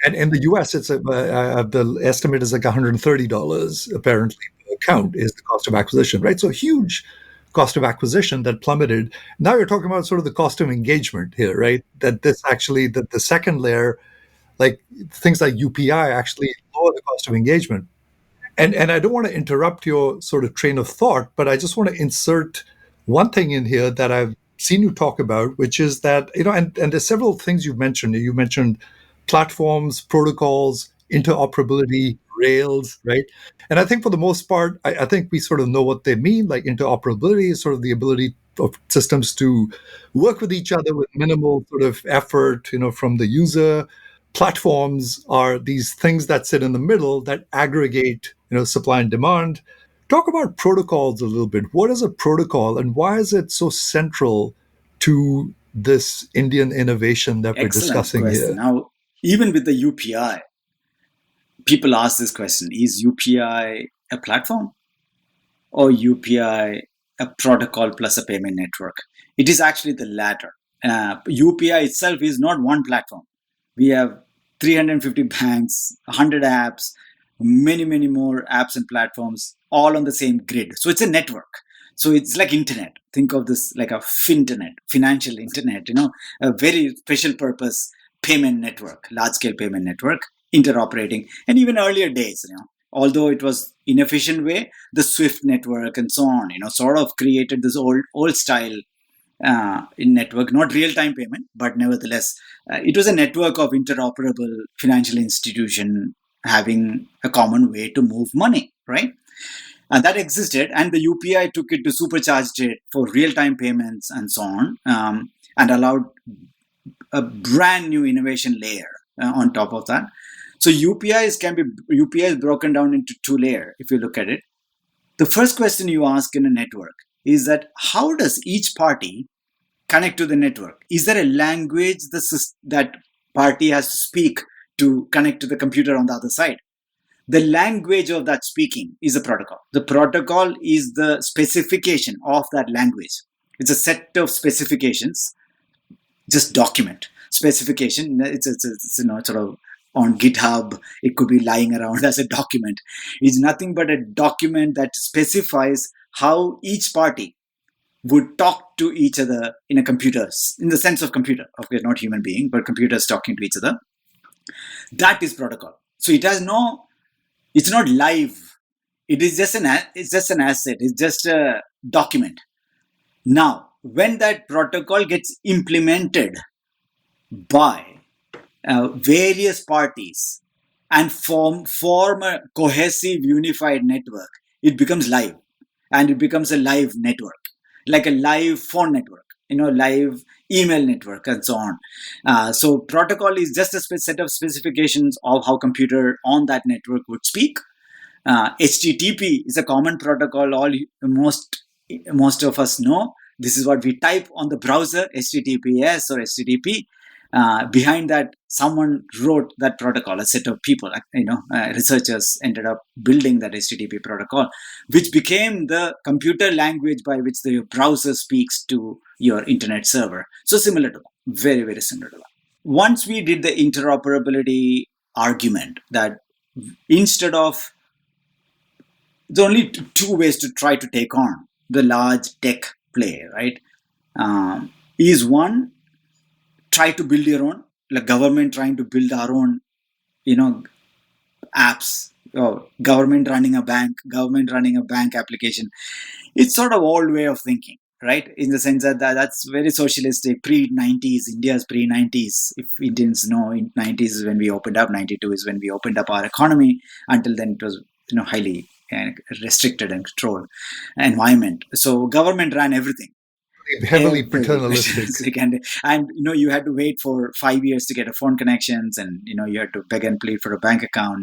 And in the US, it's the estimate is like $130 apparently per account is the cost of acquisition, right? So huge cost of acquisition that plummeted. Now you're talking about sort of the cost of engagement here, right? That this actually, that the second layer, like things like UPI actually lower the cost of engagement. And I don't want to interrupt your sort of train of thought, but I just want to insert one thing in here that I've seen you talk about, which is that, and there's several things you've mentioned. You mentioned platforms, protocols, interoperability, rails, right? And I think for the most part, I think we sort of know what they mean. Like interoperability is sort of the ability of systems to work with each other with minimal sort of effort, from the user. Platforms are these things that sit in the middle that aggregate, supply and demand. Talk about protocols a little bit. What is a protocol and why is it so central to this Indian innovation that we're discussing question. Here? Now, even with the UPI, people ask this question, is UPI a platform or UPI a protocol plus a payment network? It is actually the latter. UPI itself is not one platform. We have 350 banks, 100 apps, many more apps and platforms, all on the same grid. So it's a network. So it's like internet. Think of this like a finternet, financial internet, a very special purpose payment network, large-scale payment network, interoperating. And even earlier days, although it was inefficient way, the SWIFT network and so on, sort of created this old style in network, not real-time payment, but nevertheless, it was a network of interoperable financial institution having a common way to move money, right? And that existed, and the UPI took it to supercharged it for real-time payments and so on, and allowed a brand new innovation layer on top of that. So UPI is broken down into two layers if you look at it. The first question you ask in a network is that how does each party connect to the network? Is there a language that party has to speak to connect to the computer on the other side? The language of that speaking is a protocol. The protocol is the specification of that language. It's a set of specifications, just document specification. It's sort of on GitHub. It could be lying around as a document. It's nothing but a document that specifies how each party would talk to each other in a computers, in the sense of computer, of course, not human being, but computers talking to each other. That is protocol. So it's not live. It is just an asset. It's just a document. Now, when that protocol gets implemented by various parties and form a cohesive, unified network, it becomes live, and it becomes a live network, like a live phone network, live email network, and so on. So protocol is just a set of specifications of how computer on that network would speak. HTTP is a common protocol. Most of us know. This is what we type on the browser, HTTPS or HTTP. Behind that, someone wrote that protocol. A set of people, researchers ended up building that HTTP protocol, which became the computer language by which the browser speaks to your internet server. So similar to that, very, very similar to that. Once we did the interoperability argument, that instead of, there's only two ways to try to take on the large tech play, right? Is one, try to build your own, like government trying to build our own, apps, or government running a bank application. It's sort of old way of thinking, right? In the sense that that's very socialistic, pre-90s, India's pre-90s. If Indians know, in 90s is when we opened up, 92 is when we opened up our economy. Until then, it was highly restricted and controlled environment. So government ran everything. Heavily paternalistic. And you had to wait for 5 years to get a phone connections, and you had to beg and plead for a bank account.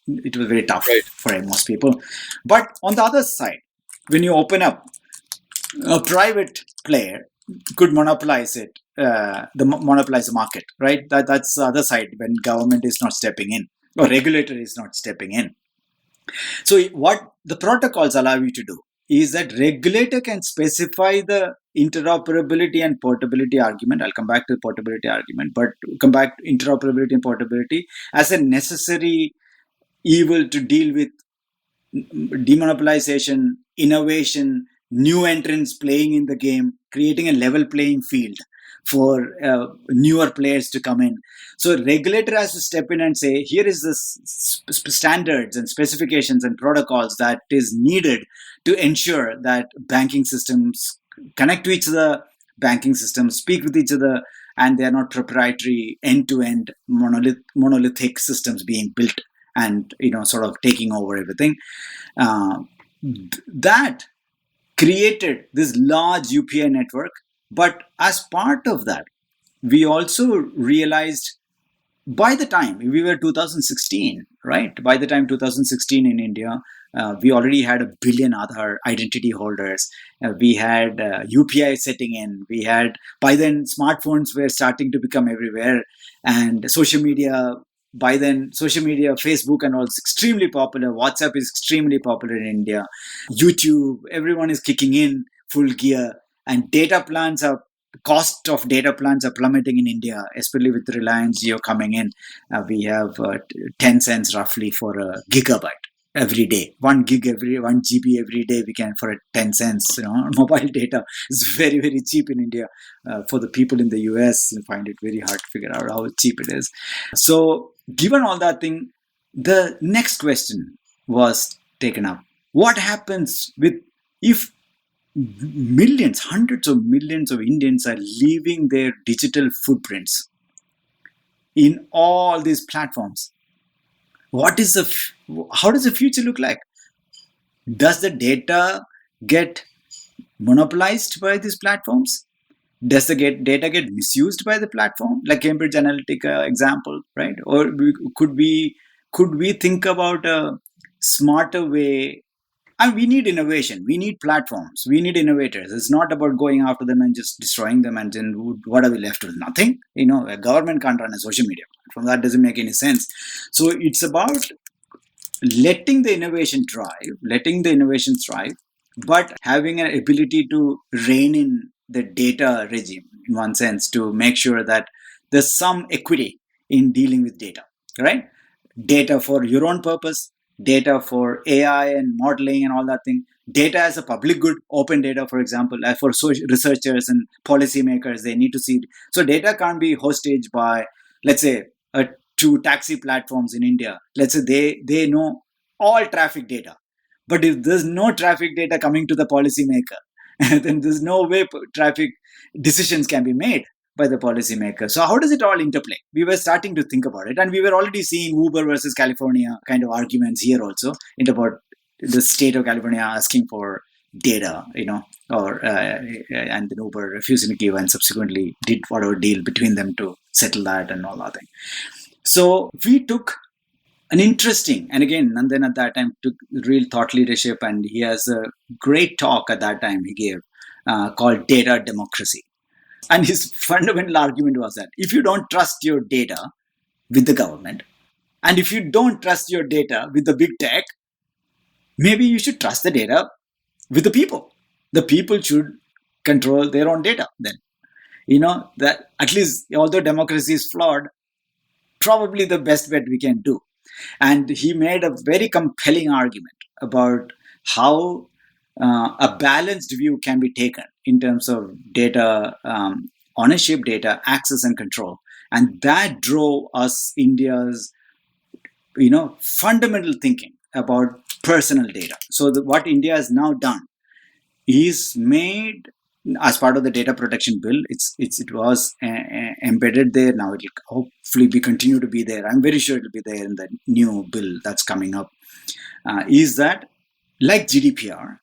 It was very tough for most people. But on the other side, when you open up, a private player could monopolize it, monopolize the market, right? That's the other side, when government is not stepping in or regulator is not stepping in. So what the protocols allow you to do is that regulator can specify the interoperability and portability argument. I'll come back to the portability argument, but come back to interoperability and portability as a necessary evil to deal with demonopolization, innovation, new entrants playing in the game, creating a level playing field for newer players to come in. So regulator has to step in and say, here is the standards and specifications and protocols that is needed to ensure that banking systems connect to each other, banking systems speak with each other, and they are not proprietary end-to-end monolithic systems being built and sort of taking over everything. That created this large UPI network. But as part of that, we also realized, by the time we were 2016, right? By the time 2016 in India, we already had 1 billion Aadhaar identity holders. We had UPI setting in. We had, by then, smartphones were starting to become everywhere. And social media, by then, Facebook and all is extremely popular. WhatsApp is extremely popular in India. YouTube, everyone is kicking in full gear. And cost of data plans are plummeting in India, especially with Reliance Jio coming in. We have 10 cents roughly for a gigabyte every day. 1 GB every day we can for 10 cents. Mobile data is very, very cheap in India. For the people in the US, you find it very hard to figure out how cheap it is. So given all that thing, the next question was taken up. What happens if millions, hundreds of millions of Indians are leaving their digital footprints in all these platforms? How does the future look like? Does the data get monopolized by these platforms? Does the data get misused by the platform, like Cambridge Analytica example, right? Or could we think about a smarter way? And we need innovation. We need platforms. We need innovators. It's not about going after them and just destroying them, and then what are we left with? Nothing. A government can't run a social media platform. That doesn't make any sense. So it's about letting the innovation thrive, but having an ability to rein in the data regime in one sense, to make sure that there's some equity in dealing with data. right? Data for your own purpose, data for AI and modeling and all that thing, data as a public good, open data, for example, for researchers and policymakers, they need to see. So data can't be hostage by, let's say, two taxi platforms in India. Let's say they know all traffic data. But if there's no traffic data coming to the policymaker, then there's no way traffic decisions can be made by the policymaker. So how does it all interplay? We were starting to think about it, and we were already seeing Uber versus California kind of arguments here also, in about the state of California asking for data, or and then Uber refusing to give, and subsequently did whatever deal between them to settle that and all that thing. So we took an interesting, and again, Nandan at that time took real thought leadership, and he has a great talk at that time he gave called Data Democracy. And his fundamental argument was that if you don't trust your data with the government, and if you don't trust your data with the big tech, maybe you should trust the data with the people. The people should control their own data then. That at least, although democracy is flawed, probably the best bet we can do. And he made a very compelling argument about how a balanced view can be taken in terms of data ownership, data access and control. And that drove us India's, fundamental thinking about personal data. So what India has now done is made, as part of the data protection bill, it was embedded there. Now it will hopefully continue to be there. I'm very sure it will be there in the new bill that's coming up. Is that, like GDPR,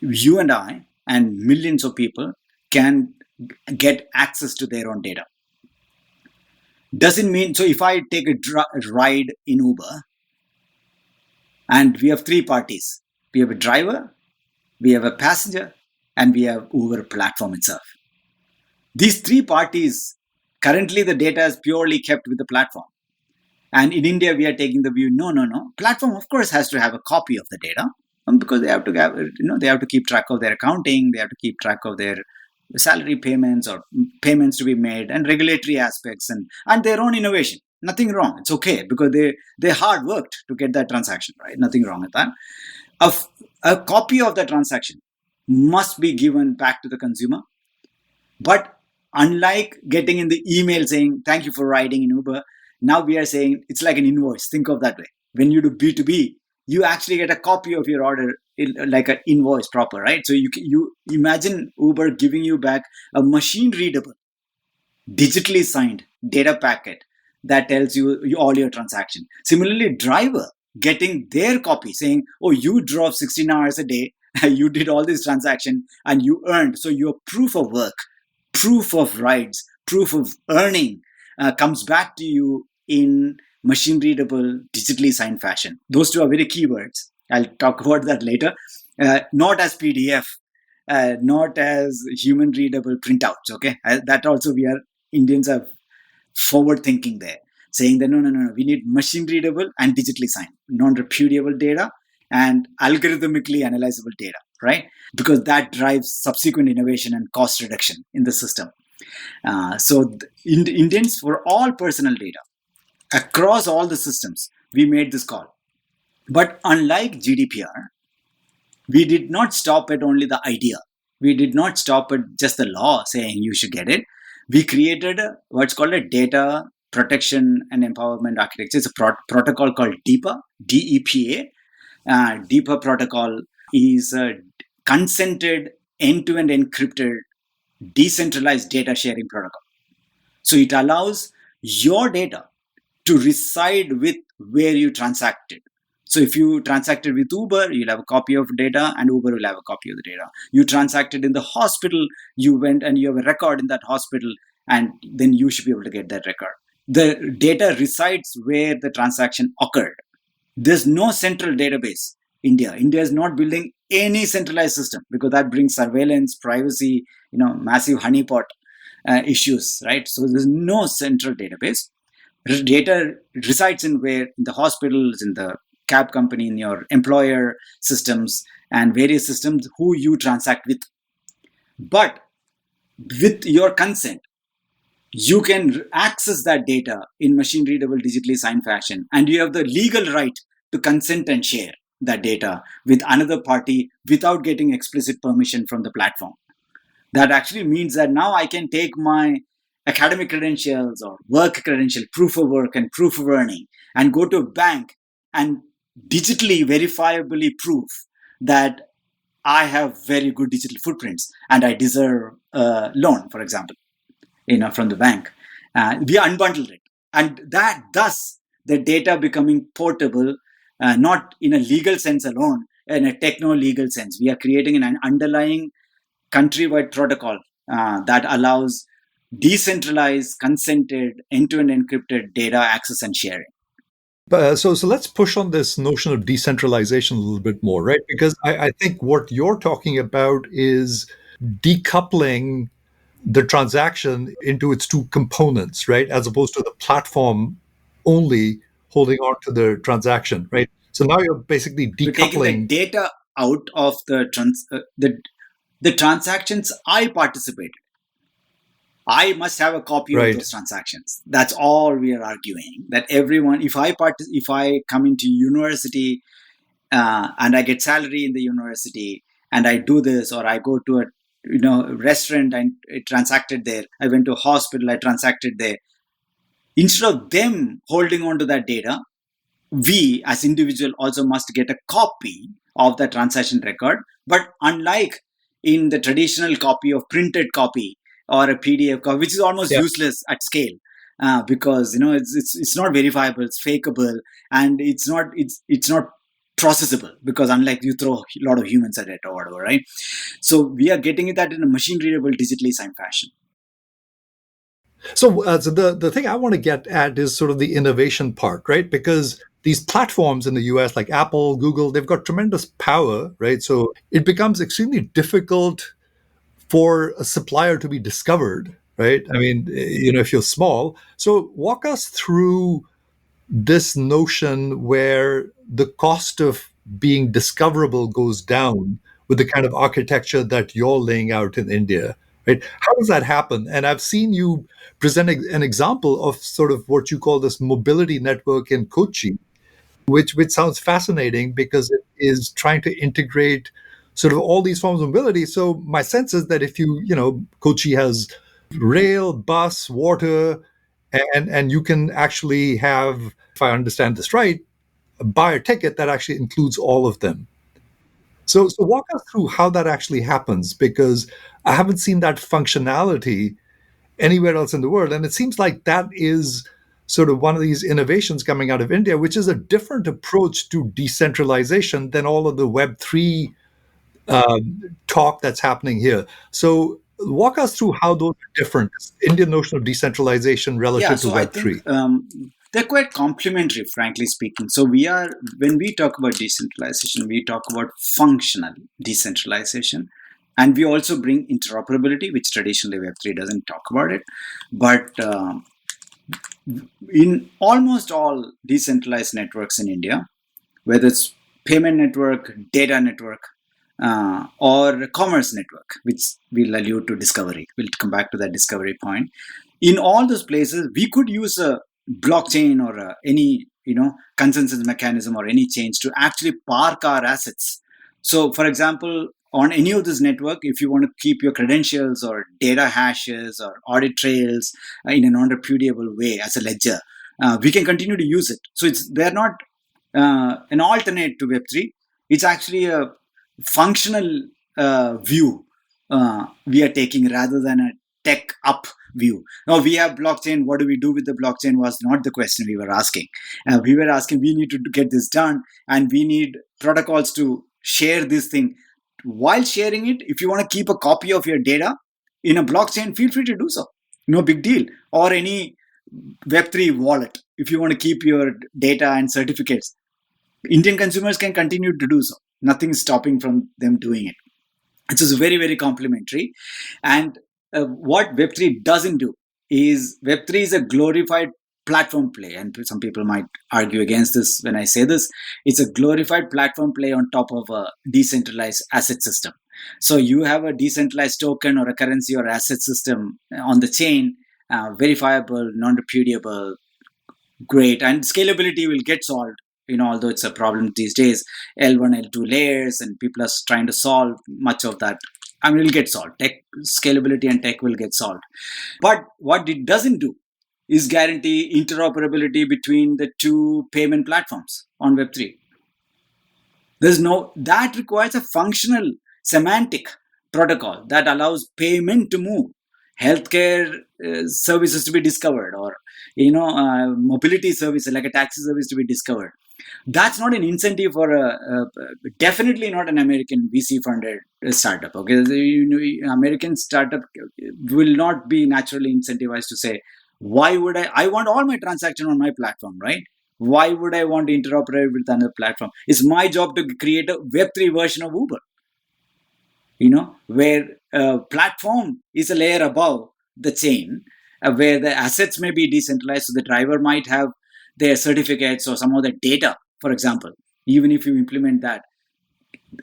you and I and millions of people can get access to their own data. Doesn't mean, so if I take a ride in Uber, and we have three parties, we have a driver, we have a passenger, and we have Uber platform itself. These three parties, currently the data is purely kept with the platform. And in India, we are taking the view, no. Platform, of course, has to have a copy of the data, because they have to have, they have to keep track of their accounting, they have to keep track of their salary payments or payments to be made, and regulatory aspects and their own innovation. Nothing wrong. It's okay, because they hard worked to get that transaction, right? Nothing wrong with that. A copy of the transaction must be given back to the consumer. But unlike getting in the email saying, thank you for riding in Uber, now we are saying it's like an invoice. Think of that way. When you do B2B, you actually get a copy of your order, like an invoice proper, right? So you imagine Uber giving you back a machine readable, digitally signed data packet that tells you all your transaction. Similarly, driver getting their copy saying, oh, you drove 16 hours a day, you did all this transaction and you earned. So your proof of work, proof of rides, proof of earning comes back to you in machine readable, digitally signed fashion. Those two are very key words. I'll talk about that later. Not as PDF, not as human readable printouts. Okay, that also Indians are forward thinking there, saying that no, we need machine readable and digitally signed, non-repudiable data and algorithmically analyzable data, right? Because that drives subsequent innovation and cost reduction in the system. So Indians, for all personal data across all the systems, we made this call. But unlike GDPR, we did not stop at only the idea. We did not stop at just the law saying you should get it. We created what's called a data protection and empowerment architecture. It's a protocol called DEPA, DEPA. DEPA protocol is a consented, end-to-end encrypted, decentralized data sharing protocol. So it allows your data to reside with where you transacted. So if you transacted with Uber, you'll have a copy of data and Uber will have a copy of the data. You transacted in the hospital, you went and you have a record in that hospital, and then you should be able to get that record. The data resides where the transaction occurred. There's no central database. India is not building any centralized system, because that brings surveillance, privacy, massive honeypot issues, right? So there's no central database. Data resides in the hospitals, in the cab company, in your employer systems and various systems who you transact with. But with your consent, you can access that data in machine readable, digitally signed fashion, and you have the legal right to consent and share that data with another party without getting explicit permission from the platform. That actually means that now I can take my academic credentials or work credential, proof of work and proof of earning, and go to a bank and digitally verifiably prove that I have very good digital footprints and I deserve a loan, for example, from the bank. We unbundled it, and that thus the data becoming portable, not in a legal sense alone, in a techno-legal sense. We are creating an underlying countrywide protocol that allows decentralized, consented, end-to-end encrypted data access and sharing. So let's push on this notion of decentralization a little bit more, right? Because I think what you're talking about is decoupling the transaction into its two components, right? As opposed to the platform only holding on to the transaction, right? So now you're basically We're taking the decoupling. data out of the transactions I participated. I must have a copy of Right. those transactions. That's all we are arguing. That everyone, if I come into university and I get salary in the university and I do this, or I go to a restaurant and I transacted there. I went to a hospital, I transacted there. Instead of them holding on to that data, we as individual also must get a copy of the transaction record. But unlike in the traditional copy of printed copy or a PDF copy, which is almost Yeah. useless at scale, because it's not verifiable, it's fakeable, and it's not processable, because unlike you throw a lot of humans at it or whatever, right? So we are getting that in a machine readable, digitally signed fashion. So the thing I want to get at is sort of the innovation part, right? Because these platforms in the US, like Apple, Google, they've got tremendous power, right? So it becomes extremely difficult for a supplier to be discovered, right? I mean, if you're small. So walk us through this notion where the cost of being discoverable goes down with the kind of architecture that you're laying out in India, right? How does that happen? And I've seen you present an example of sort of what you call this mobility network in Kochi, which sounds fascinating because it is trying to integrate sort of all these forms of mobility. So my sense is that if Kochi has rail, bus, water, and you can actually have, if I understand this right, buy a ticket that actually includes all of them. So walk us through how that actually happens, because I haven't seen that functionality anywhere else in the world. And it seems like that is sort of one of these innovations coming out of India, which is a different approach to decentralization than all of the Web3 talk that's happening here. So walk us through how those are different. Indian notion of decentralization Yeah, relative to so I think Web3. they're quite complementary, frankly speaking. So when we talk about decentralization, we talk about functional decentralization, and we also bring interoperability, which traditionally Web3 doesn't talk about it. But in almost all decentralized networks in India, whether it's payment network, data network, or commerce network, which will allude to discovery. We'll come back to that discovery point. In all those places, we could use a blockchain or any consensus mechanism or any change to actually park our assets. So, for example, on any of this network, if you want to keep your credentials or data hashes or audit trails in a non-repudiable way as a ledger, we can continue to use it. So they're not an alternate to Web3. It's actually a functional view we are taking rather than a tech up view. Now we have blockchain. What do we do with the blockchain was not the question we were asking. We were asking, we need to get this done, and we need protocols to share this thing. While sharing it, if you want to keep a copy of your data in a blockchain, feel free to do so. No big deal. Or any Web3 wallet, if you want to keep your data and certificates, Indian consumers can continue to do so. Nothing is stopping from them doing it. It is very, very complementary. And what Web3 doesn't do is Web3 is a glorified platform play. And some people might argue against this when I say this. It's a glorified platform play on top of a decentralized asset system. So you have a decentralized token or a currency or asset system on the chain, verifiable, non-repudiable, great, and scalability will get solved. Although it's a problem these days, L1, L2 layers, and people are trying to solve much of that. It will get solved. Tech scalability and tech will get solved. But what it doesn't do is guarantee interoperability between the two payment platforms on Web3. That requires a functional semantic protocol that allows payment to move, healthcare services to be discovered, or mobility services like a taxi service to be discovered. That's not an incentive for definitely not an American VC funded startup. Okay, American startup will not be naturally incentivized to say, why would I want all my transaction on my platform, right? Why would I want to interoperate with another platform? It's my job to create a Web3 version of Uber, where a platform is a layer above the chain, where the assets may be decentralized. So the driver might have their certificates or some of the data, for example. Even if you implement that,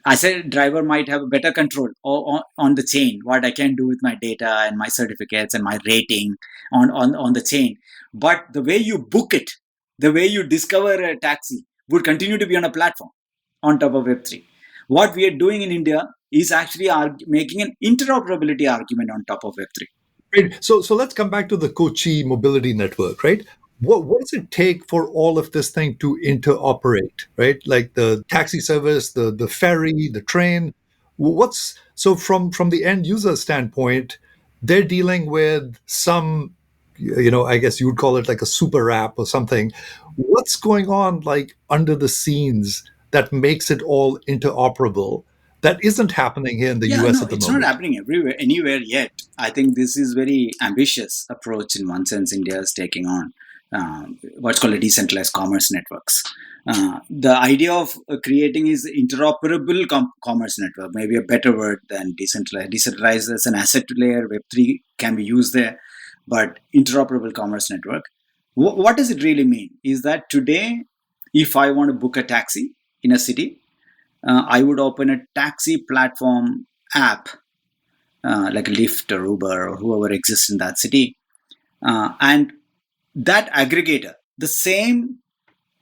I said driver might have a better control on the chain, what I can do with my data and my certificates and my rating on the chain. But the way you book it, the way you discover a taxi would continue to be on a platform on top of Web3. What we are doing in India is actually making an interoperability argument on top of Web3. Right. So let's come back to the Kochi mobility network, right? What does it take for all of this thing to interoperate, right? Like the taxi service, the ferry, the train. So from the end user standpoint, they're dealing with some, I guess you would call it like a super app or something. What's going on like under the scenes that makes it all interoperable? That isn't happening here in the US at the it's moment. not happening anywhere yet. I think this is very ambitious approach in one sense India is taking on. What's called a decentralized commerce networks. The idea of creating is interoperable commerce network, maybe a better word than decentralized. Decentralized as an asset layer, Web3 can be used there, but interoperable commerce network. What does it really mean? Is that today, if I want to book a taxi in a city, I would open a taxi platform app like Lyft or Uber or whoever exists in that city. And that aggregator, the same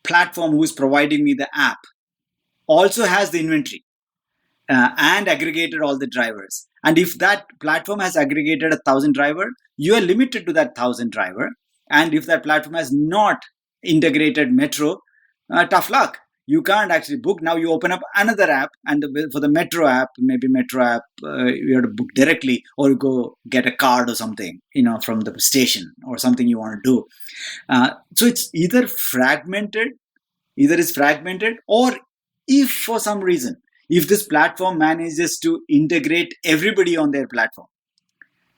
platform who is providing me the app, also has the inventory and aggregated all the drivers. And if that platform has aggregated 1,000 driver, you are limited to that 1,000 driver. And if that platform has not integrated metro, tough luck. You can't actually book. Now you open up another app, and for the metro app, you have to book directly, or you go get a card or something, from the station or something you want to do. So it's either is fragmented, or if for some reason, if this platform manages to integrate everybody on their platform,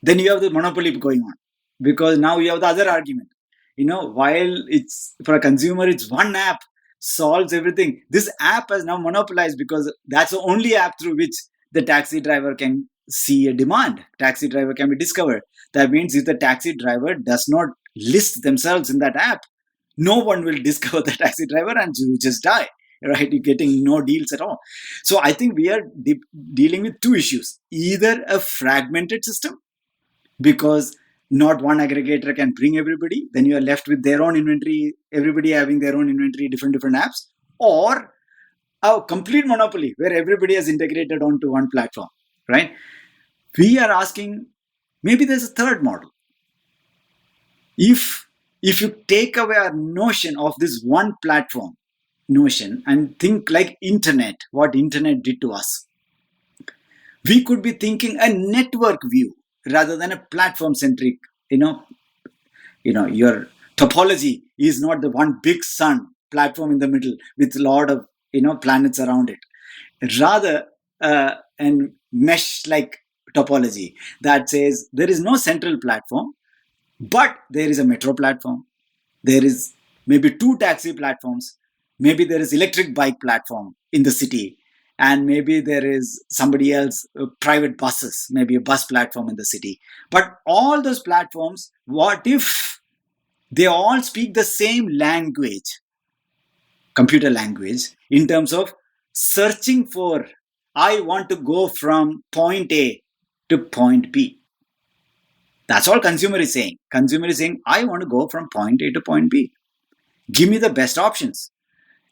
then you have the monopoly going on, because now you have the other argument. While it's for a consumer, it's one app solves everything. This app has now monopolized because that's the only app through which the taxi driver can see a demand. Taxi driver can be discovered. That means if the taxi driver does not list themselves in that app, no one will discover the taxi driver and you just die, right? You're getting no deals at all. So I think we are dealing with two issues. Either a fragmented system, because not one aggregator can bring everybody, then you are left with their own inventory, everybody having their own inventory, different apps, or a complete monopoly where everybody is integrated onto one platform, right? We are asking, maybe there's a third model. If you take away our notion of this one platform notion and think like internet, what internet did to us, we could be thinking a network view rather than a platform centric. Your topology is not the one big sun platform in the middle with a lot of planets around it. Rather, an mesh like topology that says there is no central platform, but there is a metro platform, there is maybe two taxi platforms, maybe there is electric bike platform in the city, and maybe there is somebody else, private buses, maybe a bus platform in the city. But all those platforms, what if they all speak the same language, computer language, in terms of searching for, I want to go from point A to point B. That's all consumer is saying. Consumer is saying, I want to go from point A to point B. Give me the best options.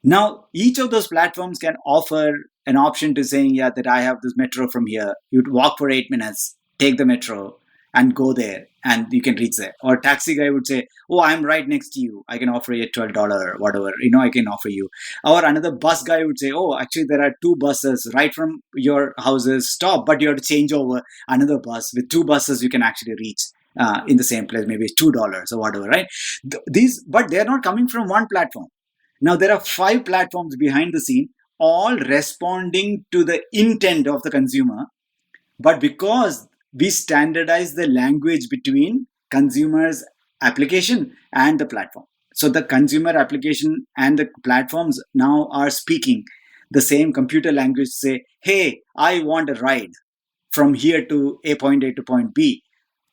Now, each of those platforms can offer an option to saying, yeah, that I have this metro from here. You'd walk for 8 minutes, take the metro and go there and you can reach there. Or taxi guy would say, oh, I'm right next to you. I can offer you $12 or whatever, I can offer you. Or another bus guy would say, oh, actually there are 2 buses right from your houses stop, but you have to change over another bus. With 2 buses, you can actually reach in the same place, maybe $2 or whatever, right? But they're not coming from one platform. Now, there are 5 platforms behind the scene, all responding to the intent of the consumer. But because we standardize the language between consumers' application and the platform. So the consumer application and the platforms now are speaking the same computer language, say, hey, I want a ride from here to point A to point B.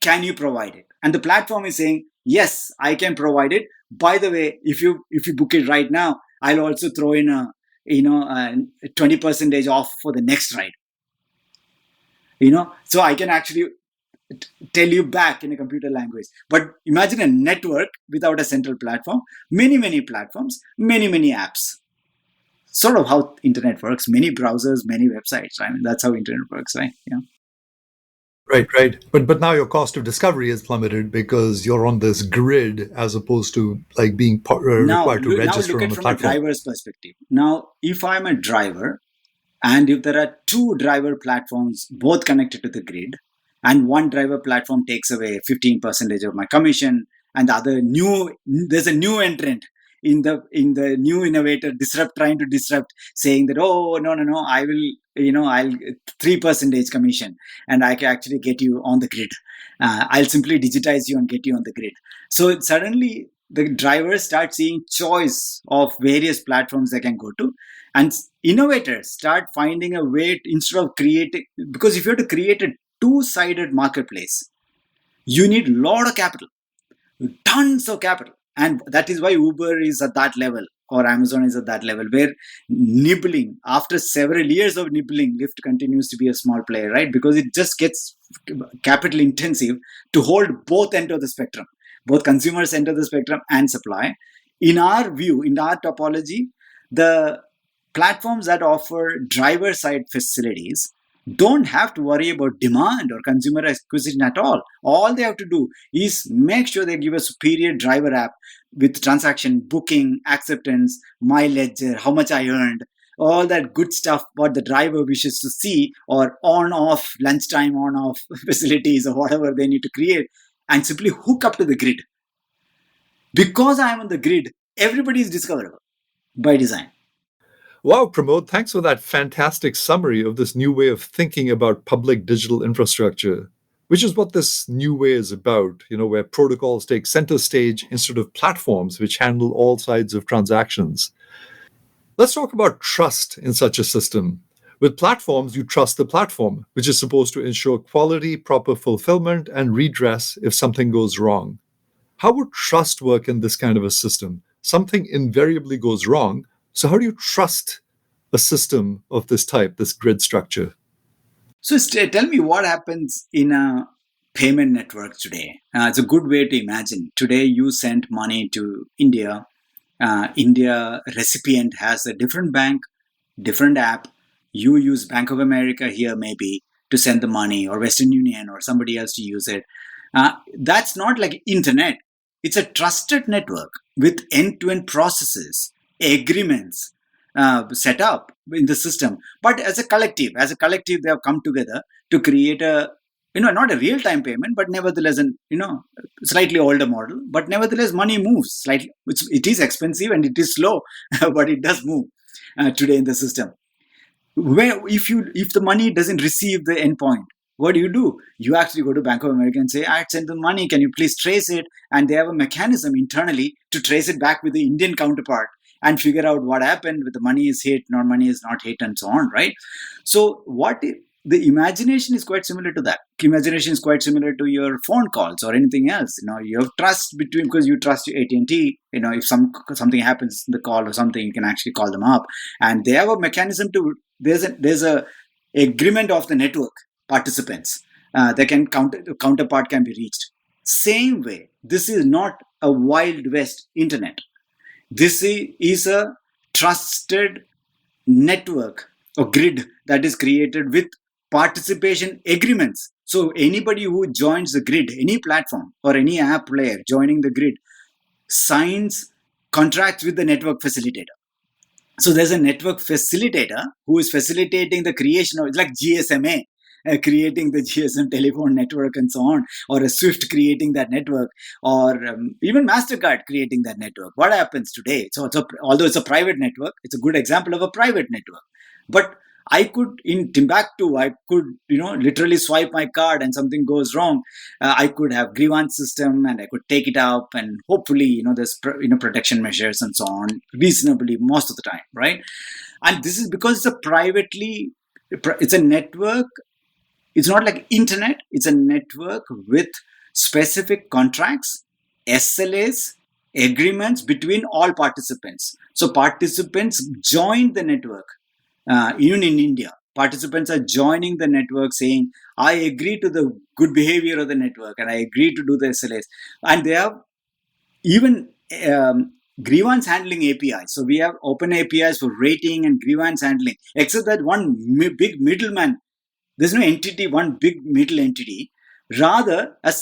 Can you provide it? And the platform is saying, yes, I can provide it. By the way, if you book it right now, I'll also throw in a 20% off for the next ride. So I can actually tell you back in a computer language. But imagine a network without a central platform, many platforms, many apps. Sort of how internet works, many browsers, many websites. I mean, that's how internet works, right? Yeah. Right. But now your cost of discovery is plummeted because you're on this grid as opposed to like being required to register on the platform. Now look at it from a driver's perspective. Now, if I'm a driver and if there are 2 driver platforms both connected to the grid and one driver platform takes away 15% of my commission and the other there's a new entrant in the new innovator trying to disrupt, saying that, oh, no, I will, I'll 3% commission and I can actually get you on the grid. I'll simply digitize you and get you on the grid. So suddenly the drivers start seeing choice of various platforms they can go to, and innovators start finding a way instead of creating, because if you have to create a 2-sided marketplace, you need a lot of capital, tons of capital. And that is why Uber is at that level or Amazon is at that level, where nibbling, after several years of nibbling, Lyft continues to be a small player, right? Because it just gets capital intensive to hold both ends of the spectrum, both consumers end of the spectrum and supply. In our view, in our topology, the platforms that offer driver-side facilities don't have to worry about demand or consumer acquisition at all. All they have to do is make sure they give a superior driver app with transaction, booking, acceptance, my ledger, how much I earned, all that good stuff what the driver wishes to see, or on-off, lunchtime on-off facilities or whatever they need to create, and simply hook up to the grid. Because I am on the grid, everybody is discoverable by design. Wow, Pramod, thanks for that fantastic summary of this new way of thinking about public digital infrastructure, which is what this new way is about, where protocols take center stage instead of platforms which handle all sides of transactions. Let's talk about trust in such a system. With platforms, you trust the platform, which is supposed to ensure quality, proper fulfillment, and redress if something goes wrong. How would trust work in this kind of a system? Something invariably goes wrong. So how do you trust a system of this type, this grid structure? So tell me what happens in a payment network today. It's a good way to imagine. Today you send money to India. India recipient has a different bank, different app. You use Bank of America here maybe to send the money, or Western Union or somebody else to use it. That's not like internet. It's a trusted network with end-to-end processes, agreements set up in the system. But as a collective, they have come together to create a, not a real-time payment, but nevertheless, slightly older model. But nevertheless, money moves slightly. It is expensive and it is slow, but it does move today in the system. Where if the money doesn't receive the endpoint, what do? You actually go to Bank of America and say, I sent the money, can you please trace it? And they have a mechanism internally to trace it back with the Indian counterpart and figure out what happened with the money is hit, money is not hit, and so on, right? So the imagination is quite similar to that. Imagination is quite similar to your phone calls or anything else. You have trust because you trust your AT&T. If something happens in the call or something, you can actually call them up, and they have a mechanism to. There's a agreement of the network participants counterpart can be reached. Same way, this is not a Wild West internet. This is a trusted network or grid that is created with participation agreements. So anybody who joins the grid, any platform or any app player joining the grid, signs contracts with the network facilitator. So there's a network facilitator who is facilitating the creation of, it's like GSMA, creating the GSM telephone network and so on, or a Swift creating that network, or even MasterCard creating that network. What happens today? So although it's a private network, it's a good example of a private network. But I could, in Timbuktu, I could, literally swipe my card and something goes wrong. I could have grievance system and I could take it up, and hopefully, there's protection measures and so on reasonably most of the time, right? And this is because it's a network. It's not like internet. It's a network with specific contracts, SLAs, agreements between all participants. So participants join the network. Even in India, participants are joining the network saying, I agree to the good behavior of the network and I agree to do the SLAs. And they have even grievance handling APIs. So we have open APIs for rating and grievance handling, except that one big middleman, there's no entity, one big middle entity, rather a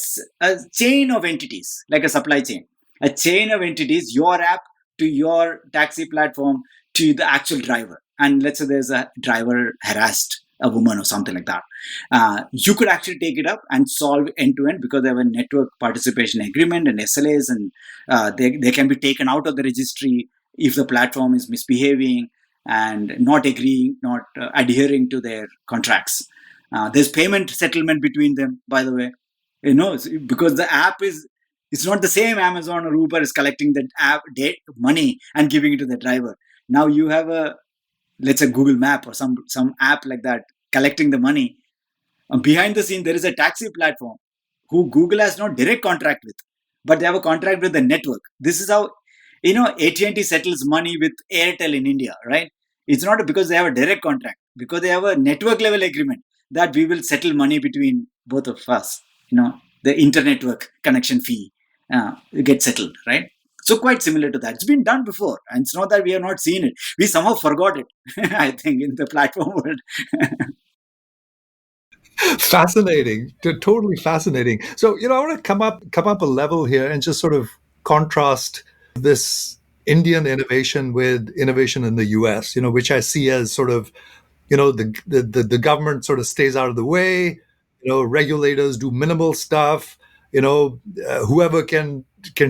chain of entities, like a supply chain. A chain of entities, your app to your taxi platform to the actual driver. And let's say there's a driver harassed a woman or something like that. You could actually take it up and solve end-to-end because they have a network participation agreement and SLAs, and they can be taken out of the registry if the platform is misbehaving and not agreeing, not adhering to their contracts. There's payment settlement between them, by the way, because the app it's not the same. Amazon or Uber is collecting the app money and giving it to the driver. Now you have let's say Google Map or some app like that collecting the money. Behind the scene, there is a taxi platform who Google has no direct contract with, but they have a contract with the network. This is how, AT&T settles money with Airtel in India, right? It's not because they have a direct contract, because they have a network level agreement that we will settle money between both of us. The internetwork connection fee gets settled, right? So quite similar to that. It's been done before, and it's not that we have not seen it. We somehow forgot it, I think, in the platform world. Fascinating, totally fascinating. So, I want to come up a level here and just sort of contrast this Indian innovation with innovation in the US, which I see as sort of, the government sort of stays out of the way, regulators do minimal stuff, whoever can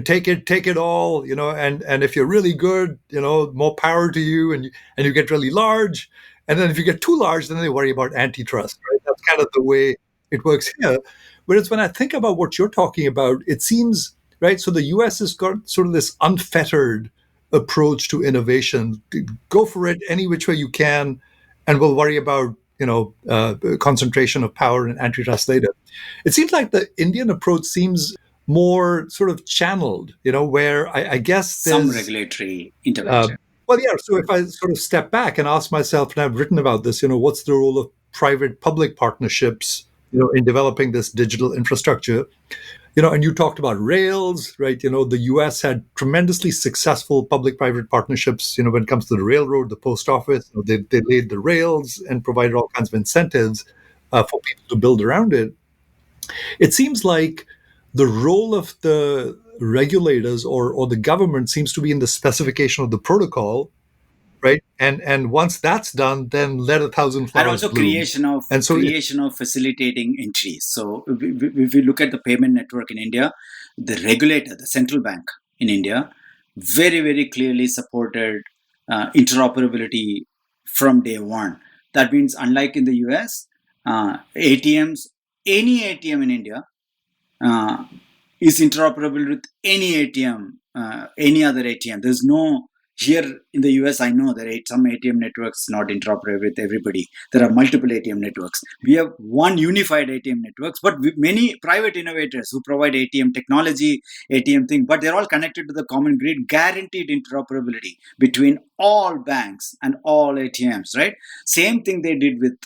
take it all, and if you're really good, more power to you, and you get really large. And then if you get too large, then they worry about antitrust, right? That's kind of the way it works here. Whereas when I think about what you're talking about, it seems, right, so the US has got sort of this unfettered approach to innovation. Go for it any which way you can, and we'll worry about, concentration of power and antitrust later. It seems like the Indian approach seems more sort of channeled, where I guess there's some regulatory intervention. Well, yeah. So if I sort of step back and ask myself, and I've written about this, what's the role of private-public partnerships, in developing this digital infrastructure? And you talked about rails, right? The U.S. had tremendously successful public-private partnerships, when it comes to the railroad, the post office. They laid the rails and provided all kinds of incentives for people to build around it. It seems like the role of the regulators or the government seems to be in the specification of the protocol, right? And once that's done, then let a thousand flowers and also bloom. creation of facilitating entries. So if we look at the payment network in India, the regulator, the central bank in India, very, very clearly supported interoperability from day one. That means, unlike in the US, ATMs, any ATM in India is interoperable with any ATM, any other ATM. There's no Here in the US, I know there are some ATM networks not interoperable with everybody. There are multiple ATM networks. We have one unified ATM networks, but many private innovators who provide ATM technology, ATM thing, but they're all connected to the common grid, guaranteed interoperability between all banks and all ATMs, right? Same thing they did with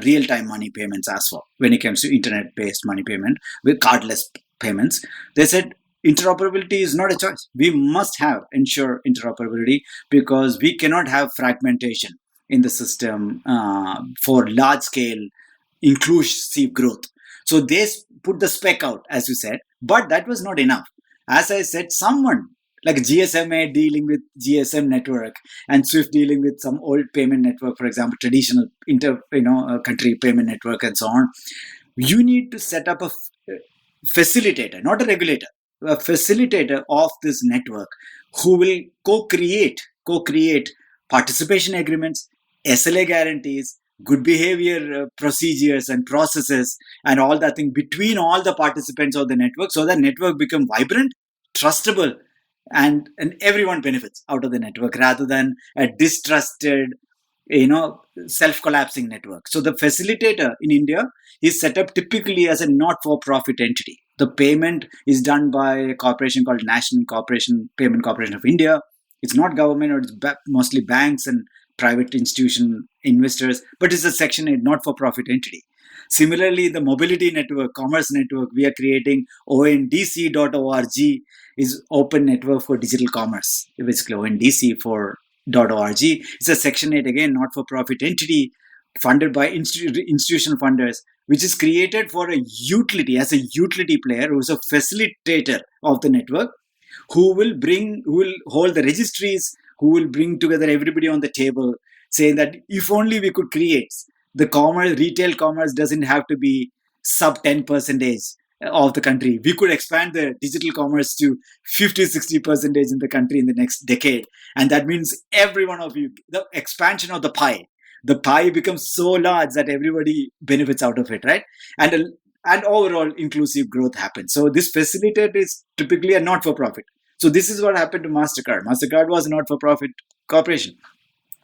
real-time money payments as well. When it comes to internet-based money payment with cardless payments, they said interoperability is not a choice. We must ensure interoperability because we cannot have fragmentation in the system for large scale inclusive growth. So they put the spec out, as you said, but that was not enough. As I said, someone like GSMA dealing with GSM network and Swift dealing with some old payment network, for example, traditional country payment network and so on. You need to set up a facilitator, not a regulator, a facilitator of this network who will co-create participation agreements, SLA guarantees, good behavior procedures and processes and all that thing between all the participants of the network, so the network become vibrant, trustable, and everyone benefits out of the network rather than a distrusted, self-collapsing network. So the facilitator in India is set up typically as a not-for-profit entity. The payment is done by a corporation called National Payment Corporation of India. It's not government, or it's mostly banks and private institution investors, but it's a Section 8 not-for-profit entity. Similarly, the mobility network, commerce network, we are creating ONDC.org is open network for digital commerce, basically ONDC for .org. It's a Section 8, again, not-for-profit entity funded by institutional funders, which is created for a utility, as a utility player who's a facilitator of the network, who will hold the registries, who will bring together everybody on the table, saying that if only we could create the retail commerce doesn't have to be sub 10% of the country. We could expand the digital commerce to 50-60% in the country in the next decade. And that means every one of you, the expansion of the pie becomes so large that everybody benefits out of it, right? And overall inclusive growth happens. So this facilitator is typically a not-for-profit. So this is what happened to MasterCard. MasterCard was a not-for-profit corporation.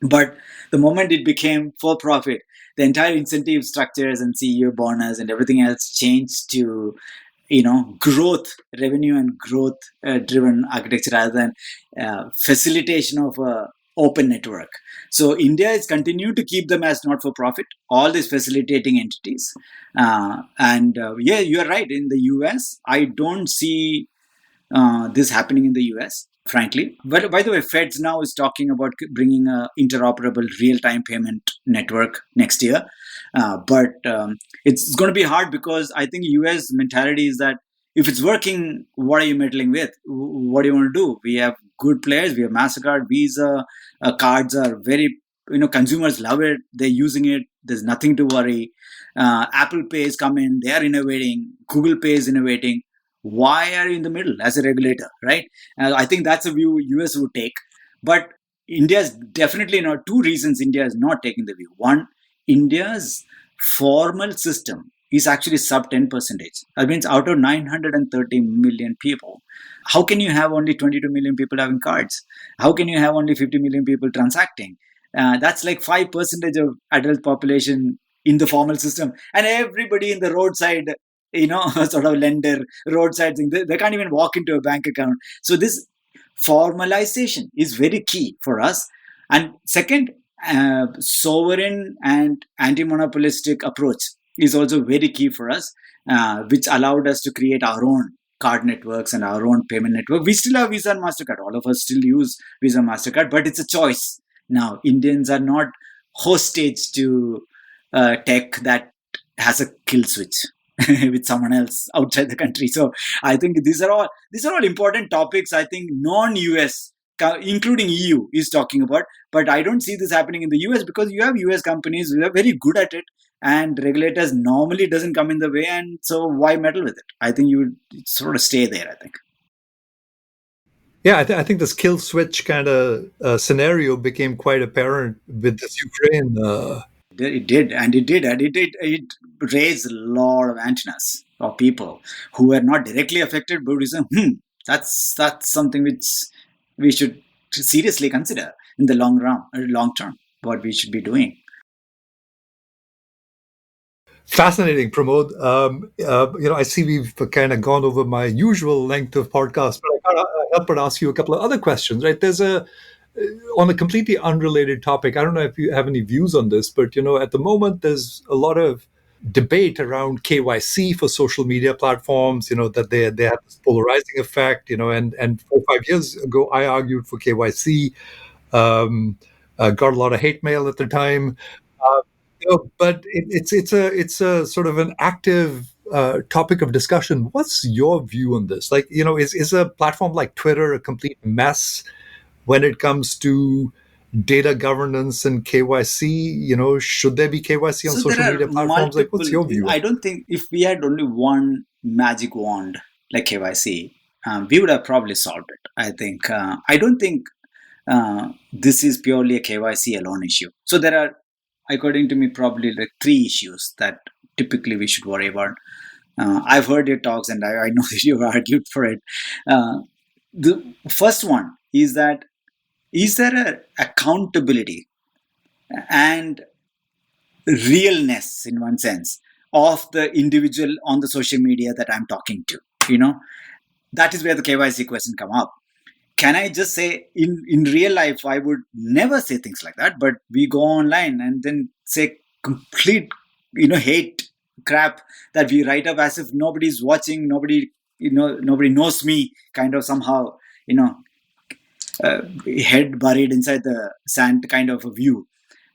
But the moment it became for-profit, the entire incentive structures and CEO bonus and everything else changed to, growth, revenue and growth driven architecture rather than facilitation of a open network. So India is continuing to keep them as not-for-profit, all these facilitating entities. Yeah, you're right. In the US, I don't see this happening in the US, frankly. But by the way, Feds now is talking about bringing an interoperable real-time payment network next year. But it's going to be hard because I think US mentality is that if it's working, what are you meddling with? What do you want to do? We have good players. We have MasterCard, Visa. Cards are very, consumers love it. They're using it. There's nothing to worry. Apple Pay is coming. They are innovating. Google Pay is innovating. Why are you in the middle as a regulator, right? I think that's a view US would take. But India's definitely not. Two reasons India is not taking the view. One, India's formal system is actually sub 10%. That means out of 930 million people, how can you have only 22 million people having cards? How can you have only 50 million people transacting? That's like 5% of adult population in the formal system. And everybody in the roadside, sort of lender, roadside thing, they can't even walk into a bank account. So this formalization is very key for us. And second, sovereign and anti-monopolistic approach is also very key for us, which allowed us to create our own card networks and our own payment network. We still have Visa and MasterCard. All of us still use Visa and MasterCard, but it's a choice. Now, Indians are not hostage to tech that has a kill switch with someone else outside the country. So I think these are all important topics. I think non-US, including EU, is talking about. But I don't see this happening in the US because you have US companies who are very good at it, and regulators normally doesn't come in the way. And so why meddle with it? I think you would sort of stay there, I think. Yeah, I think this kill switch kind of scenario became quite apparent with this Ukraine. It raised a lot of antennas of people who were not directly affected, but reason, that's something which we should to seriously consider in the long term what we should be doing. Fascinating, Pramod. I see we've kind of gone over my usual length of podcast, but I can't help but ask you a couple of other questions, right? On a completely unrelated topic. I don't know if you have any views on this, but at the moment there's a lot of debate around KYC for social media platforms. That they have this polarizing effect. And 4 or 5 years ago I argued for KYC. Got a lot of hate mail at the time. But it's a sort of an active topic of discussion. What's your view on this? Like, is a platform like Twitter a complete mess when it comes to data governance and KYC? Should there be KYC on So social there are media platforms? Like, what's your view? I don't think if we had only one magic wand like KYC, we would have probably solved it. I think. I don't think this is purely a KYC alone issue. So there are, according to me, probably like 3 issues that typically we should worry about. I've heard your talks and I know that you've argued for it. The first one is that is there a accountability and realness in one sense of the individual on the social media that I'm talking to? That is where the KYC question come up. Can I just say in real life, I would never say things like that, but we go online and then say complete, hate crap that we write up as if nobody's watching, nobody knows me, kind of somehow, head buried inside the sand kind of a view.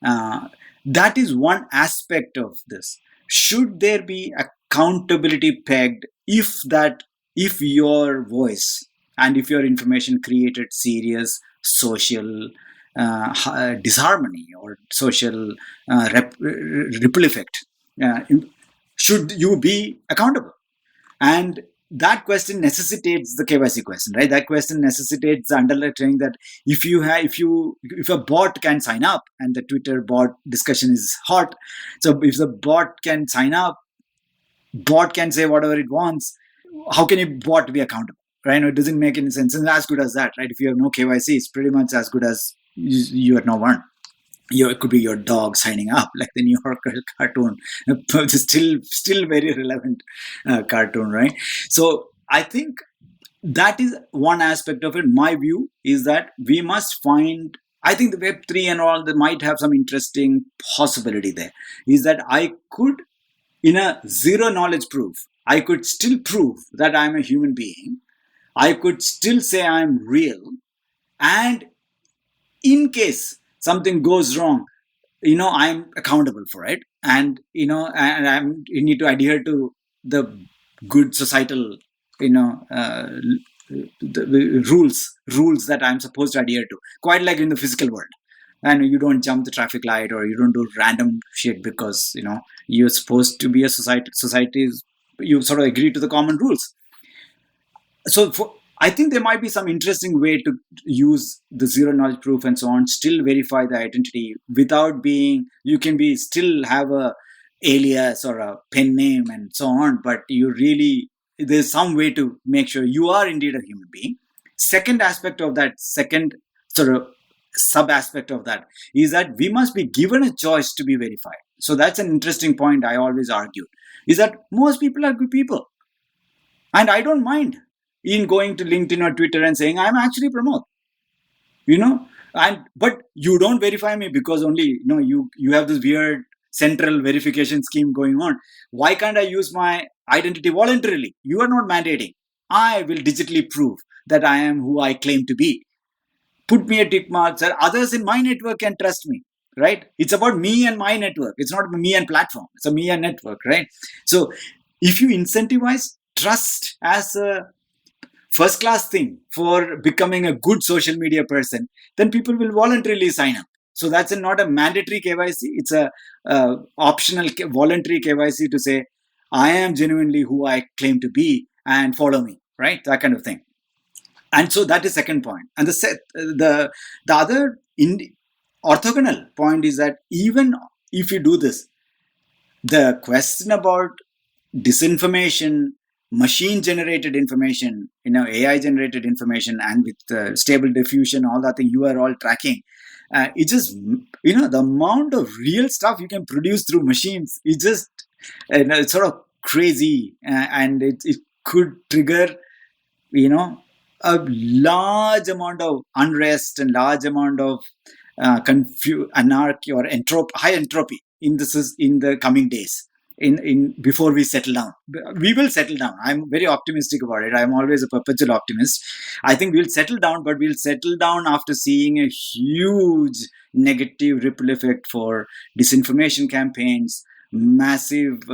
That is one aspect of this. Should there be accountability pegged if your voice and if your information created serious social disharmony or social ripple effect, should you be accountable? And that question necessitates the KYC question, right? That question necessitates the underlying that if a bot can sign up, and the Twitter bot discussion is hot, so if the bot can sign up, bot can say whatever it wants, how can a bot be accountable? Right? It doesn't make any sense. And as good as that, right? If you have no KYC, it's pretty much as good as you had no one. It could be your dog signing up, like the New Yorker cartoon. Still very relevant cartoon, right? So I think that is one aspect of it. My view is that we must find. I think the Web3 and all, they might have some interesting possibility there. Is that I could, in a zero knowledge proof, I could still prove that I'm a human being. I could still say I'm real, and in case something goes wrong, I'm accountable for it, and you need to adhere to the good societal, the rules that I'm supposed to adhere to, quite like in the physical world. And you don't jump the traffic light, or you don't do random shit because you're supposed to be a society. You sort of agree to the common rules. So I think there might be some interesting way to use the zero knowledge proof and so on, still verify the identity without being, you can be still have a alias or a pen name and so on, but there's some way to make sure you are indeed a human being. Second aspect of that, second sort of sub aspect of that is that we must be given a choice to be verified. So that's an interesting point I always argued, is that most people are good people. And I don't mind in going to LinkedIn or Twitter and saying, I'm actually Pramod. But you don't verify me because only, you have this weird central verification scheme going on. Why can't I use my identity voluntarily? You are not mandating. I will digitally prove that I am who I claim to be. Put me a tick mark that others in my network can trust me, right? It's about me and my network. It's not me and platform. It's a me and network, right? So if you incentivize trust as a first class thing for becoming a good social media person, then people will voluntarily sign up. So that's not a mandatory KYC. It's a optional voluntary KYC to say, I am genuinely who I claim to be and follow me, right? That kind of thing. And so that is second point. And the other orthogonal point is that even if you do this, the question about disinformation, machine generated information, AI generated information, and with stable diffusion, all that thing you are all tracking. It just, the amount of real stuff you can produce through machines is just, it's sort of crazy, and it could trigger, a large amount of unrest and large amount of anarchy or high entropy in the coming days. In before we settle down, we will settle down. I'm very optimistic about it. I'm always a perpetual optimist. I think we'll settle down, but we'll settle down after seeing a huge negative ripple effect for disinformation campaigns, massive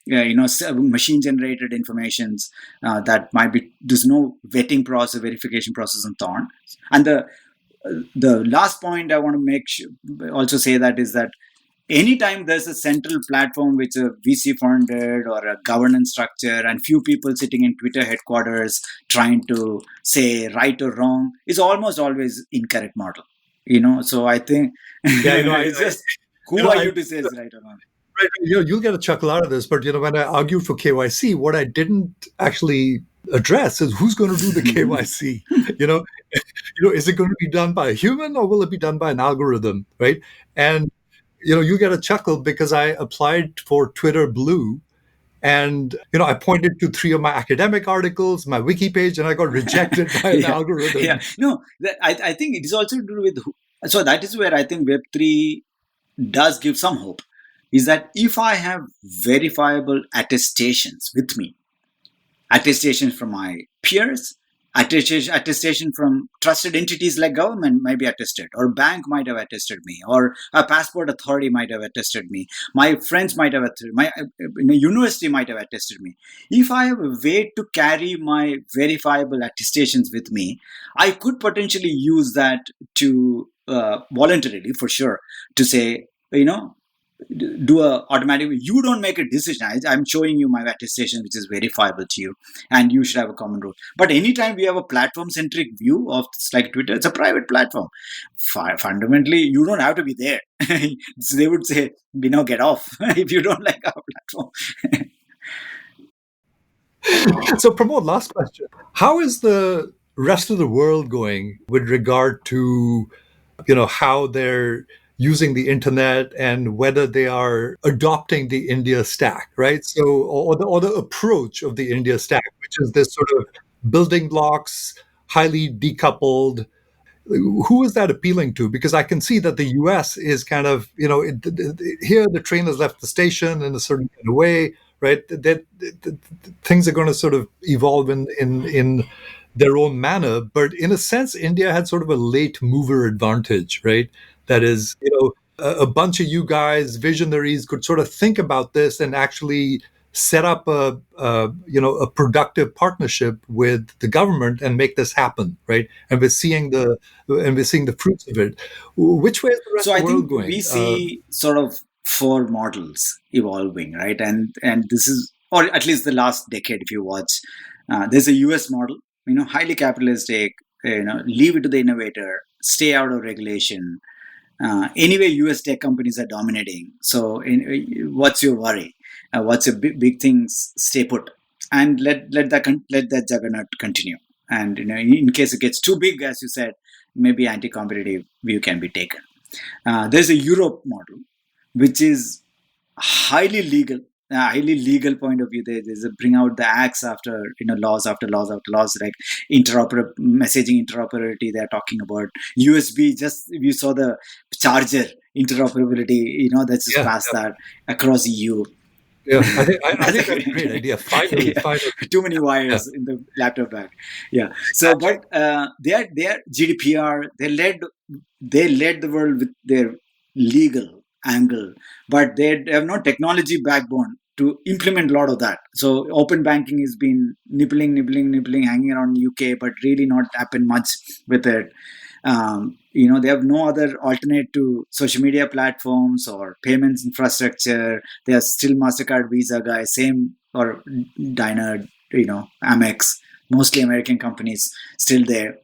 machine generated informations that might be, there's no vetting process, verification process, and so on. And the last point I want to also say that is that anytime there's a central platform which a VC funded or a governance structure and few people sitting in Twitter headquarters trying to say right or wrong, is almost always incorrect model. So I think it's just who are you to say it's right or wrong? Right, you'll get a chuckle out of this, but when I argued for KYC, what I didn't actually address is who's going to do the KYC. Is it going to be done by a human or will it be done by an algorithm, right? And you get a chuckle because I applied for Twitter Blue, and I pointed to 3 of my academic articles, my wiki page, and I got rejected by an algorithm. Yeah, no, I think it is also to do with so that is where I think Web3 does give some hope. Is that if I have verifiable attestations with me, attestations from my peers, attestation from trusted entities like government might be attested, or bank might have attested me, or a passport authority might have attested me, my friends might have attested, my university might have attested me. If I have a way to carry my verifiable attestations with me, I could potentially use that to voluntarily, for sure, to say, do a automatic, you don't make a decision. I'm showing you my attestation which is verifiable to you, and you should have a common rule. But anytime we have a platform centric view of, like Twitter, it's a private platform. Fundamentally, you don't have to be there. So they would say, get off if you don't like our platform. So Pramod, last question. How is the rest of the world going with regard to how they're using the internet and whether they are adopting the India stack, right? So, or the approach of the India stack, which is this sort of building blocks, highly decoupled. Who is that appealing to? Because I can see that the US is kind of, here the train has left the station in a certain kind of way, right? That things are going to sort of evolve in their own manner. But in a sense, India had sort of a late mover advantage, right? That is, a bunch of you guys, visionaries, could sort of think about this and actually set up a productive partnership with the government and make this happen, right? And we're seeing the fruits of it. Which way is the rest of the world going? We see sort of 4 models evolving, right? And this is, or at least the last decade, if you watch, there's a US model, highly capitalistic, leave it to the innovator, stay out of regulation. Anyway, US tech companies are dominating. So what's your worry? What's your big things? Stay put and let that juggernaut continue. And in case it gets too big, as you said, maybe anti-competitive view can be taken. There's a Europe model, which is highly legal point of view. There's a bring out the axe after laws after laws after laws, like messaging interoperability. They're talking about USB. Just you saw the charger interoperability. That's just passed that across EU. Yeah, I think that's a great idea. Finally. Too many wires in the laptop bag. Yeah. So, but they are GDPR. They led the world with their legal angle, but they have no technology backbone to implement a lot of that. So open banking has been nibbling, hanging around UK, but really not happened much with it. They have no other alternate to social media platforms or payments infrastructure. They are still MasterCard, Visa guys, same, or Diner, Amex, mostly American companies still there.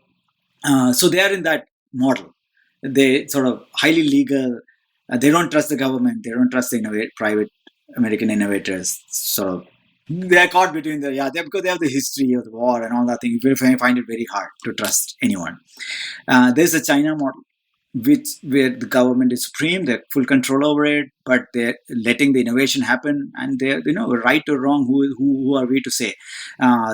So they are in that model. They sort of highly legal. They don't trust the government. They don't trust the private American innovators. Sort of They are caught between because they have the history of the war and all that thing. You will find it very hard to trust anyone. There's a China model, where the government is supreme, they're full control over it, but they're letting the innovation happen, and they're, right or wrong, who are we to say?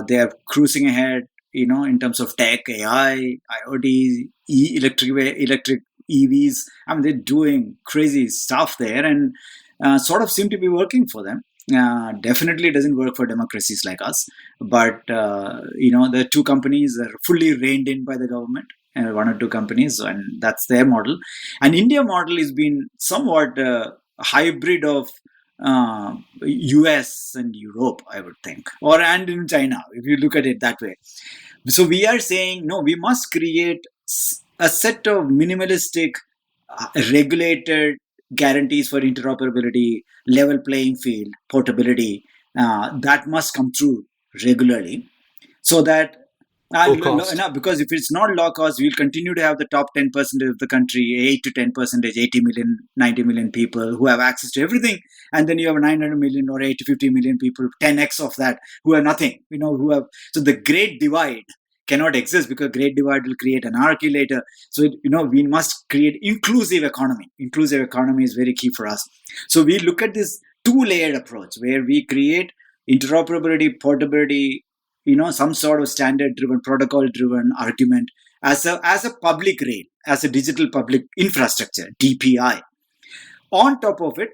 They're cruising ahead, in terms of tech, AI, IoT, electric EVs. I mean, they're doing crazy stuff there, and sort of seem to be working for them. Definitely doesn't work for democracies like us, but the two companies are fully reined in by the government, one or two companies, and that's their model. And India model has been somewhat a hybrid of US and Europe, I would think, and in China, if you look at it that way. So we are saying, no, we must create a set of minimalistic, regulated guarantees for interoperability, level playing field, portability, that must come through regularly, so that because if it's not low cost, we'll continue to have the top 10% of the country, 8 to 10%, 80 million, 90 million people who have access to everything. And then you have 900 million or 8 to 50 million people, 10x of that, who have nothing, so the great divide cannot exist, because great divide will create anarchy later. So, we must create inclusive economy. Inclusive economy is very key for us. So we look at this two-layered approach where we create interoperability, portability, some sort of standard driven, protocol driven argument as a public rail, as a digital public infrastructure, DPI. On top of it,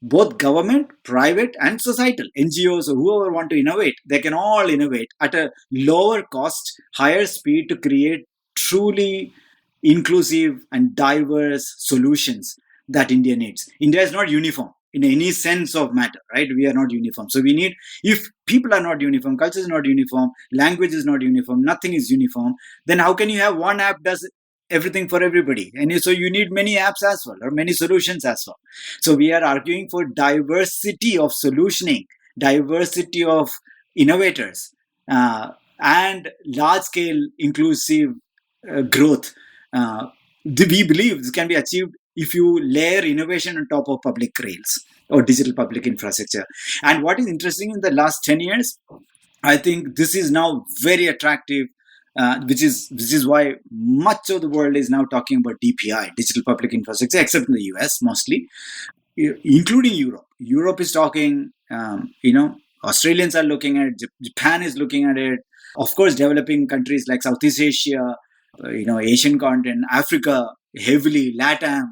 both government, private, and societal NGOs, or whoever want to innovate, they can all innovate at a lower cost, higher speed, to create truly inclusive and diverse solutions that India needs. India is not uniform in any sense of matter, right? We are not uniform. So we need, if people are not uniform, culture is not uniform, language is not uniform, nothing is uniform, then how can you have one app does everything for everybody? And so you need many apps as well, or many solutions as well. So we are arguing for diversity of solutioning, diversity of innovators, and large scale inclusive growth. We believe this can be achieved if you layer innovation on top of public rails or digital public infrastructure. And what is interesting, in the last 10 years, I think this is now very attractive, which is why much of the world is now talking about DPI, digital public infrastructure, except in the US mostly, including Europe. Europe is talking, Australians are looking at it, Japan is looking at it. Of course, developing countries like Southeast Asia, Asian continent, Africa, heavily, LATAM,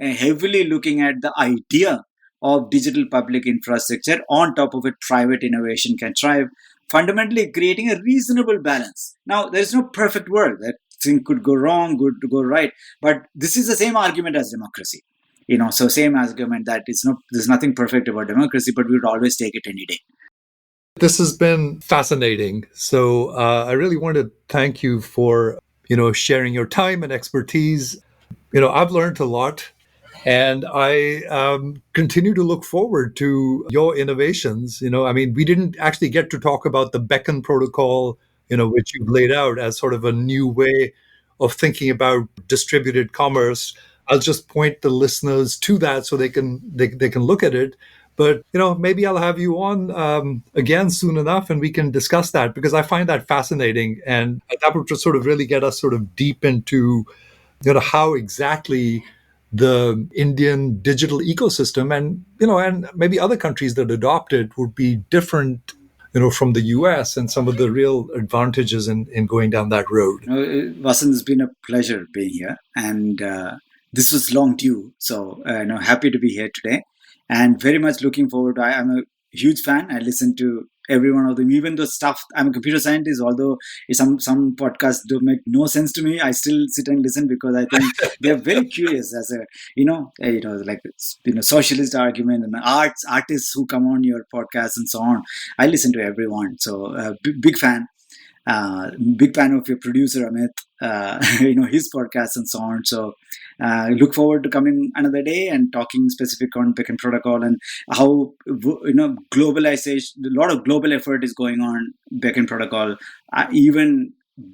heavily looking at the idea of digital public infrastructure. On top of it, private innovation can thrive, fundamentally creating a reasonable balance. Now, there is no perfect world. That thing could go wrong, could go right, but this is the same argument as democracy. So same argument that there's nothing perfect about democracy, but we would always take it any day. This has been fascinating. So I really want to thank you for, sharing your time and expertise. I've learned a lot, and I continue to look forward to your innovations. We didn't actually get to talk about the Beacon protocol, which you've laid out as sort of a new way of thinking about distributed commerce. I'll just point the listeners to that so they can look at it. But, maybe I'll have you on again soon enough, and we can discuss that, because I find that fascinating. And that would just sort of really get us sort of deep into, how exactly the Indian digital ecosystem and maybe other countries that adopt it would be different, from the US, and some of the real advantages in going down that road. Vasan, it's been a pleasure being here. And this was long due. So happy to be here today. And very much looking forward. I'm a huge fan. I listen to every one of them, even though I'm a computer scientist, although some podcasts don't make no sense to me. I still sit and listen, because I think they're very curious as socialist argument and artists who come on your podcast and so on. I listen to everyone. So big fan. Big fan of your producer Amit, his podcast and so on. So look forward to coming another day and talking specific on Beacon protocol and how globalization, a lot of global effort is going on Beacon protocol, even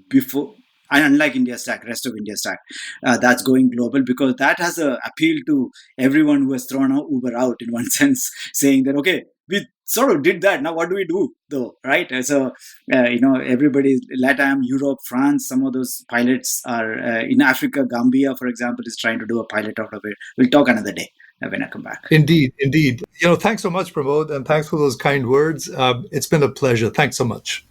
before And unlike India Stack, rest of India Stack, that's going global, because that has a appeal to everyone who has thrown Uber out in one sense, saying that, okay, we sort of did that. Now what do we do though, right? So, everybody, LATAM, Europe, France, some of those pilots are in Africa. Gambia, for example, is trying to do a pilot out of it. We'll talk another day when I come back. Indeed. Thanks so much, Pramod, and thanks for those kind words. It's been a pleasure. Thanks so much.